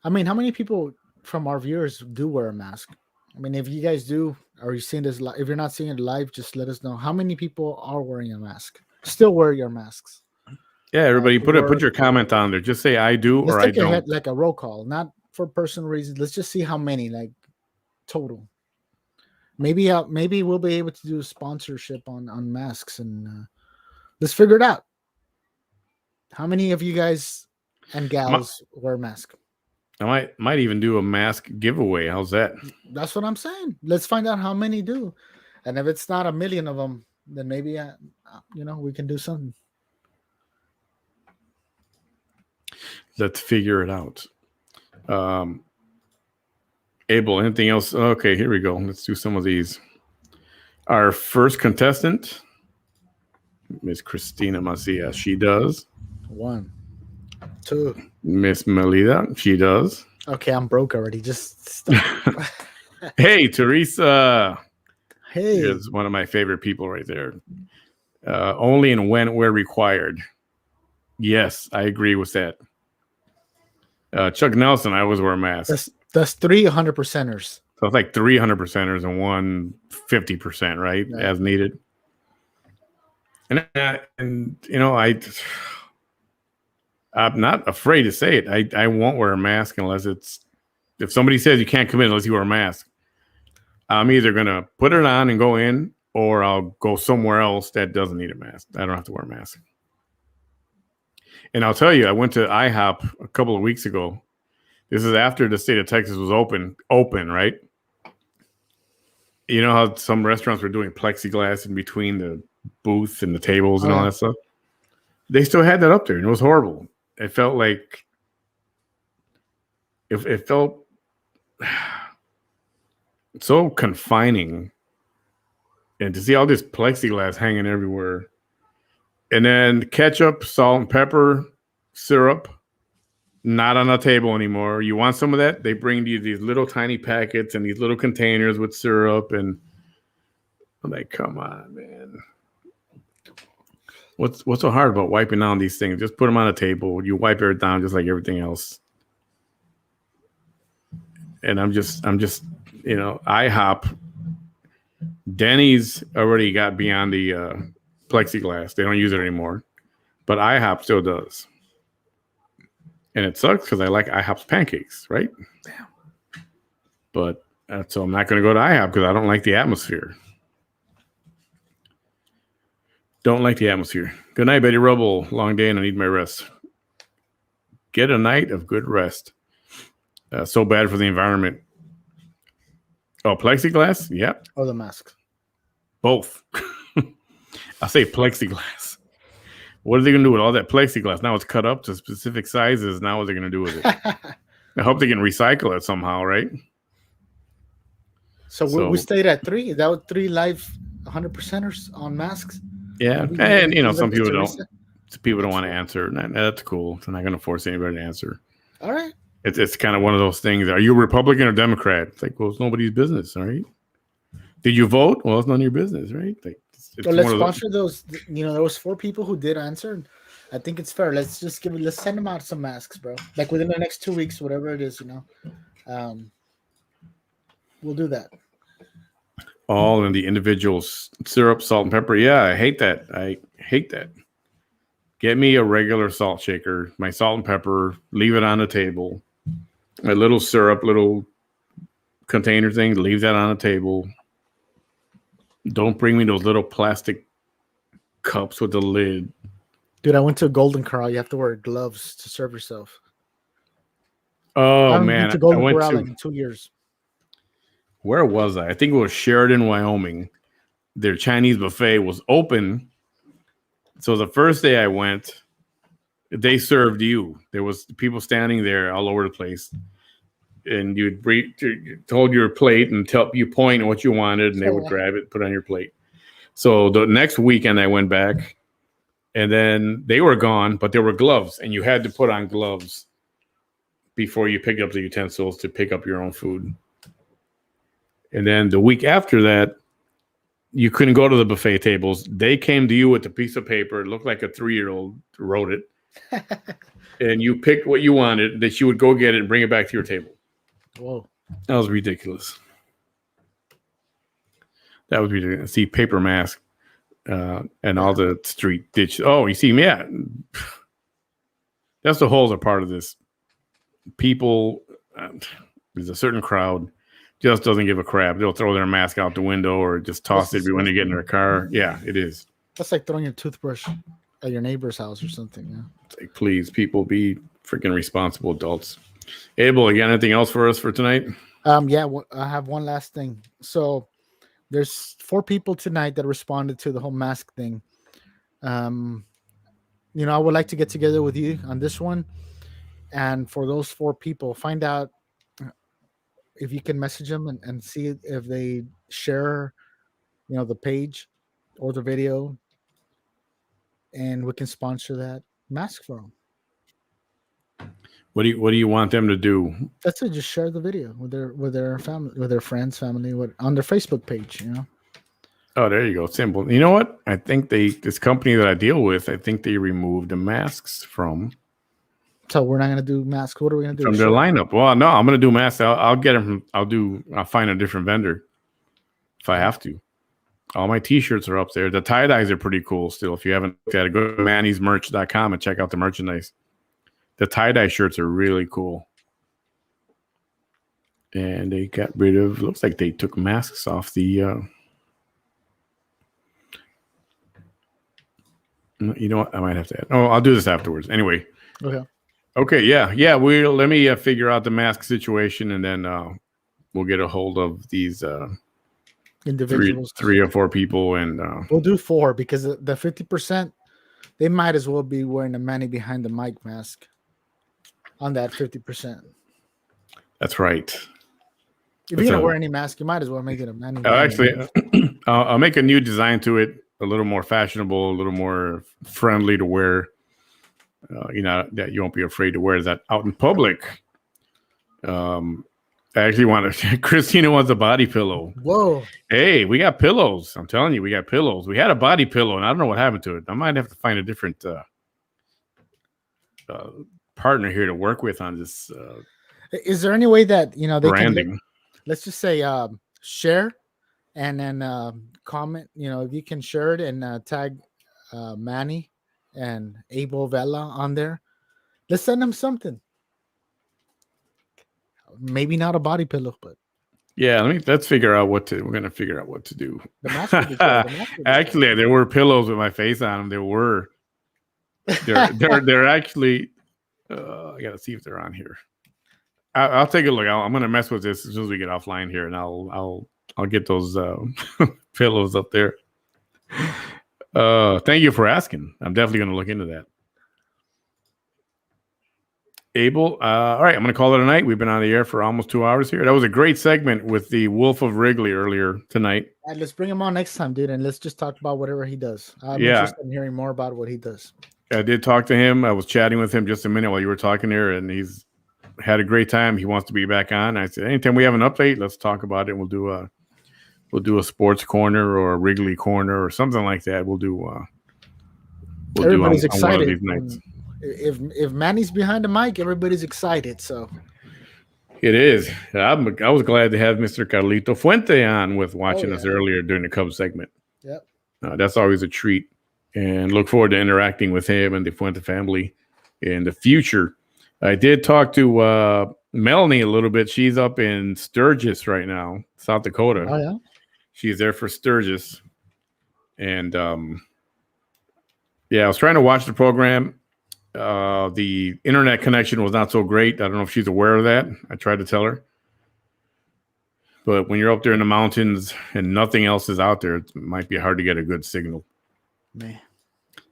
I mean, how many people from our viewers do wear a mask? I mean, if you guys do, or you're seeing this, if you're not seeing it live, just let us know. How many people are wearing a mask? Still wear your masks? Yeah, everybody, put your comment on there. Just say I do or I don't. Like a roll call, not for personal reasons. Let's just see how many, like total. Maybe we'll be able to do a sponsorship on masks, and let's figure it out. How many of you guys and gals wear masks? I might even do a mask giveaway. How's that? That's what I'm saying. Let's find out how many do, and if it's not 1 million of them, then maybe we can do something. Let's figure it out. Abel, anything else? Okay, here we go. Let's do some of these. Our first contestant, Miss Christina Macias. She does 1, too. Miss Melita, she does. Okay, I'm broke already. Just stop. Hey, Teresa. Hey, Is one of my favorite people right there. Only and when where required. Yes, I agree with that. Chuck Nelson, I always wear a mask. that's 300 percenters. So it's like 300 percenters and 150%, right? Yeah. As needed. And you know, I'm not afraid to say it. I won't wear a mask unless if somebody says you can't come in unless you wear a mask. I'm either gonna put it on and go in, or I'll go somewhere else that doesn't need a mask. I don't have to wear a mask. And I'll tell you, I went to IHOP a couple of weeks ago. This is after the state of Texas was open, right? You know how some restaurants were doing plexiglass in between the booth and the tables and all that stuff? They still had that up there, and it was horrible. It felt like it felt so confining, and to see all this plexiglass hanging everywhere, and then ketchup, salt and pepper, syrup, not on the table anymore. You want some of that? They bring you these little tiny packets and these little containers with syrup, and I'm like, come on, man. What's so hard about wiping down these things? Just put them on a table. You wipe it down just like everything else. And I'm just, you know, IHOP, Denny's already got beyond the plexiglass. They don't use it anymore, but IHOP still does. And it sucks because I like IHOP's pancakes, right? Damn. But so I'm not going to go to IHOP because I don't like the atmosphere. Don't like the atmosphere. Good night, Betty Rubble. Long day and I need my rest. Get a night of good rest. So bad for the environment. Oh, plexiglass? Yep. Or the mask. Both. I say plexiglass. What are they going to do with all that plexiglass? Now it's cut up to specific sizes. Now what are they going to do with it? I hope they can recycle it somehow, right? So we stayed at 3. That was 3 live 100%ers on masks. Yeah, and you know, some people don't. Some people don't want to answer. That's cool. I'm not going to force anybody to answer. All right. It's kind of one of those things. Are you a Republican or Democrat? It's like, well, it's nobody's business, all right? Did you vote? Well, it's none of your business, right? Like, so let's sponsor those. You know, there was 4 people who did answer. I think it's fair. Let's send them out some masks, bro. Like within the next 2 weeks, whatever it is, you know. We'll do that. All in the individual syrup, salt, and pepper. Yeah, I hate that. Get me a regular salt shaker, my salt and pepper, leave it on the table. My little syrup, little container thing, leave that on the table. Don't bring me those little plastic cups with the lid. Dude, I went to a Golden Corral. You have to wear gloves to serve yourself. Oh, man. I went to like in 2 years. Where was I? I think it was Sheridan, Wyoming. Their Chinese buffet was open. So the first day I went, they served you. There was people standing there all over the place. And you'd hold your plate and you point what you wanted, and they would grab it, put it on your plate. So the next weekend I went back, and then they were gone, but there were gloves, and you had to put on gloves before you picked up the utensils to pick up your own food. And then the week after that, you couldn't go to the buffet tables. They came to you with a piece of paper. It looked like a 3-year-old wrote it. And you picked what you wanted, that you would go get it and bring it back to your table. Whoa. That was ridiculous. See, paper mask and all the street ditch. Oh, you see, yeah. That's the whole other part of this. People, there's a certain crowd just doesn't give a crap. They'll throw their mask out the window or just toss it when they get in their car. Yeah, it is. That's like throwing your toothbrush at your neighbor's house or something. Yeah. It's like, please, people, be freaking responsible adults. Abel, you got anything else for us for tonight? Yeah, I have one last thing. So there's 4 people tonight that responded to the whole mask thing. You know, I would like to get together with you on this one. And for those 4 people, find out if you can message them and see if they share, you know, the page or the video, and we can sponsor that mask for them. What do you want them to do? That's it. Just share the video with their family, with their friends, family, on their Facebook page. Oh, there you go. Simple. You know what? I think this company that I deal with, I think they removed the masks from. So we're not gonna do masks. What are we gonna do? From their lineup? Well, no, I'm gonna do masks. I'll get them. I'll find a different vendor if I have to. All my T-shirts are up there. The tie-dyes are pretty cool still. If you haven't looked at it, go to mannysmerch.com and check out the merchandise. The tie-dye shirts are really cool. And they got rid of, looks like they took masks off the, you know what? I might have to add. Oh, I'll do this afterwards. Anyway. Okay. Yeah. Let me figure out the mask situation, and then we'll get a hold of these individuals, three or four people, and we'll do 4 because the 50%, they might as well be wearing a Manny behind the mic mask on that 50%. That's right. If you're gonna wear any mask, you might as well make it a Manny. Actually, I'll make a new design to it, a little more fashionable, a little more friendly to wear. That you won't be afraid to wear that out in public. I actually want to. Christina wants a body pillow. Whoa! Hey, we got pillows. I'm telling you, we got pillows. We had a body pillow, and I don't know what happened to it. I might have to find a different partner here to work with on this. Is there any way that they branding? Let's just say share, and then comment. If you can share it and tag Manny and Abel Vela on there, let's send them something. Maybe not a body pillow, but yeah, let's figure out what to. We're gonna figure out what to do. The mask would be good. Actually, there were pillows with my face on them. They're actually. I gotta see if they're on here. I'll take a look. I'm gonna mess with this as soon as we get offline here, and I'll get those pillows up there. Thank you for asking. I'm definitely gonna look into that. Abel, all right, I'm going to call it a night. We've been on the air for almost 2 hours here. That was a great segment with the Wolf of Wrigley earlier tonight. All right, let's bring him on next time, dude, and let's just talk about whatever he does. I'm interested in hearing more about what he does. I did talk to him. I was chatting with him just a minute while you were talking here, and he's had a great time. He wants to be back on. I said, anytime we have an update, let's talk about it. We'll do a sports corner or a Wrigley corner or something like that. Everybody's excited. One of these nights. If Manny's behind the mic, everybody's excited. So it is. I was glad to have Mr. Carlito Fuente on watching us earlier during the Cubs segment. Yep. That's always a treat, and look forward to interacting with him and the Fuente family in the future. I did talk to Melanie a little bit. She's up in Sturgis right now, South Dakota. Oh yeah. She's there for Sturgis, and I was trying to watch the program. The internet connection was not so great. I don't know if she's aware of that. I tried to tell her. But when you're up there in the mountains and nothing else is out there, it might be hard to get a good signal. Man.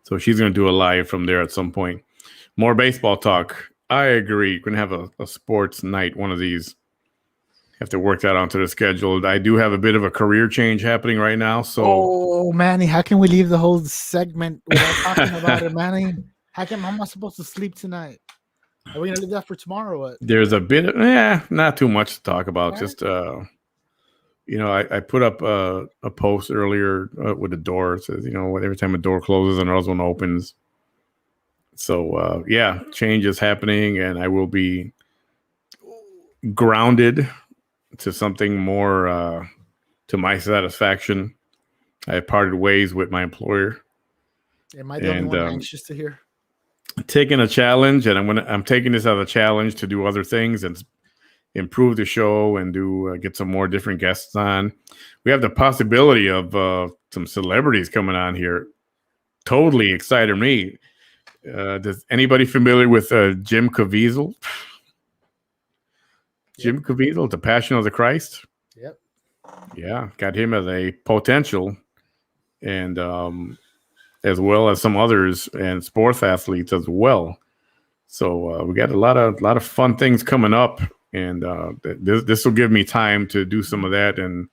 So she's going to do a live from there at some point. More baseball talk. I agree. We're going to have a sports night, one of these. Have to work that onto the schedule. I do have a bit of a career change happening right now. So, Manny, how can we leave the whole segment without talking about it, Manny? How am I supposed to sleep tonight? Are we gonna leave that for tomorrow or what? There's a bit of not too much to talk about. Right. Just I put up a post earlier with the door. It says, every time a door closes, another one opens. So change is happening, and I will be grounded to something more to my satisfaction. I parted ways with my employer. Am I the only one anxious to hear? Taking a challenge, and I'm taking this as a challenge to do other things and improve the show and get some more different guests on. We have the possibility of some celebrities coming on here. Totally excited me. Does anybody familiar with Jim Caviezel? Jim Caviezel, The Passion of the Christ. Yep. Yeah, got him as a potential, and as well as some others and sports athletes as well. So we got a lot of fun things coming up, and this will give me time to do some of that and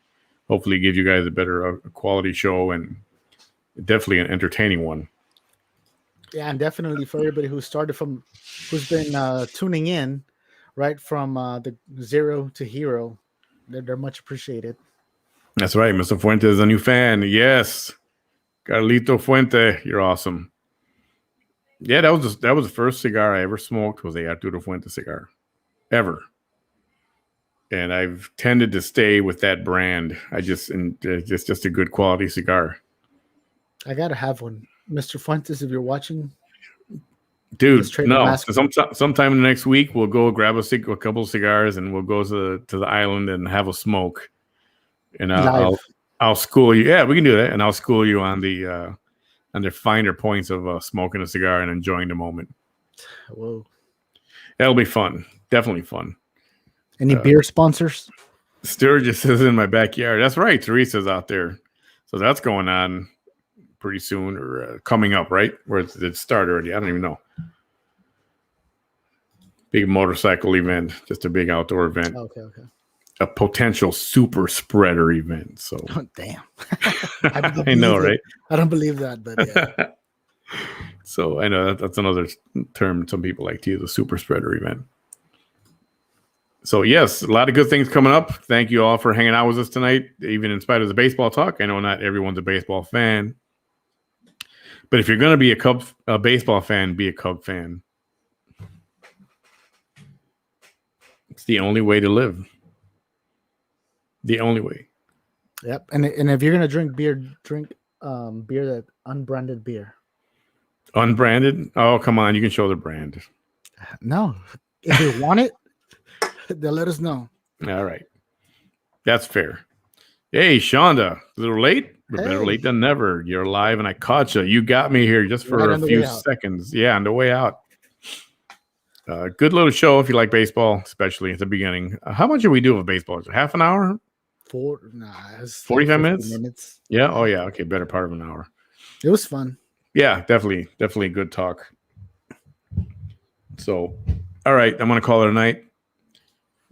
hopefully give you guys a better quality show and definitely an entertaining one. Yeah, and definitely for everybody who's been tuning in, right from the zero to hero, they're much appreciated. That's right. Mr. Fuente is a new fan. Yes. Carlito Fuente, you're awesome. Yeah, that was the first cigar I ever smoked was a Arturo Fuente cigar. Ever. And I've tended to stay with that brand. It's just a good quality cigar. I gotta have one. Mr. Fuentes, if you're watching, dude, no. Sometime in the next week, we'll go grab a couple of cigars and we'll go to the island and have a smoke. And I'll school you. Yeah, we can do that. And I'll school you on the finer points of smoking a cigar and enjoying the moment. Whoa, that'll be fun. Definitely fun. Any beer sponsors? Sturgis is in my backyard. That's right. Teresa's out there. So that's going on pretty soon or coming up, right? Where did it start already? I don't even know. Big motorcycle event, just a big outdoor event. Okay. A potential super spreader event. So damn. I know, right? I don't believe that, but yeah. So I know that's another term some people like to use, a super spreader event. So yes, a lot of good things coming up. Thank you all for hanging out with us tonight, even in spite of the baseball talk. I know not everyone's a baseball fan, but if you're going to be a baseball fan, be a Cub fan. It's the only way to live. The only way. Yep. And if you're gonna drink beer, beer that unbranded beer. Unbranded? Oh, come on! You can show the brand. No, if they want it, they'll let us know. All right, that's fair. Hey, Shonda, a little late. We're better late than never. You're live, and I caught you. You got me here just for a few seconds. Yeah, on the way out. Good little show if you like baseball, especially at the beginning. How much did we do of baseball? Is it half an hour? 45 minutes. Yeah. Oh, yeah. Okay. Better part of an hour. It was fun. Yeah, definitely good talk. So, all right. I'm going to call it a night.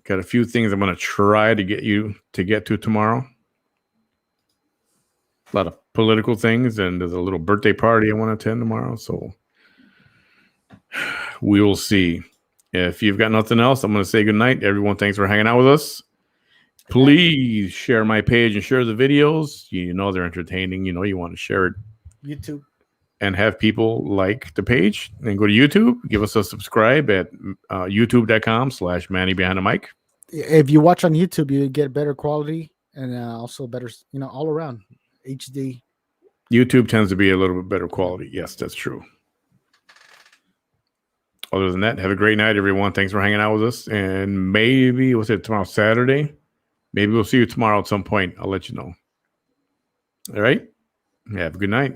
Got a few things I'm going to try to get to tomorrow. A lot of political things, and there's a little birthday party I want to attend tomorrow. So we will see. If you've got nothing else, I'm going to say good night. Everyone, thanks for hanging out with us. Please share my page and share the videos. You know they're entertaining. You know you want to share it. YouTube. And have people like the page. And go to YouTube. Give us a subscribe at youtube.com/Manny Behind the Mic. If you watch on YouTube, you get better quality and also better, all around HD. YouTube tends to be a little bit better quality. Yes, that's true. Other than that, have a great night, everyone. Thanks for hanging out with us. And maybe, tomorrow, Saturday? Maybe we'll see you tomorrow at some point. I'll let you know. All right? Have a good night.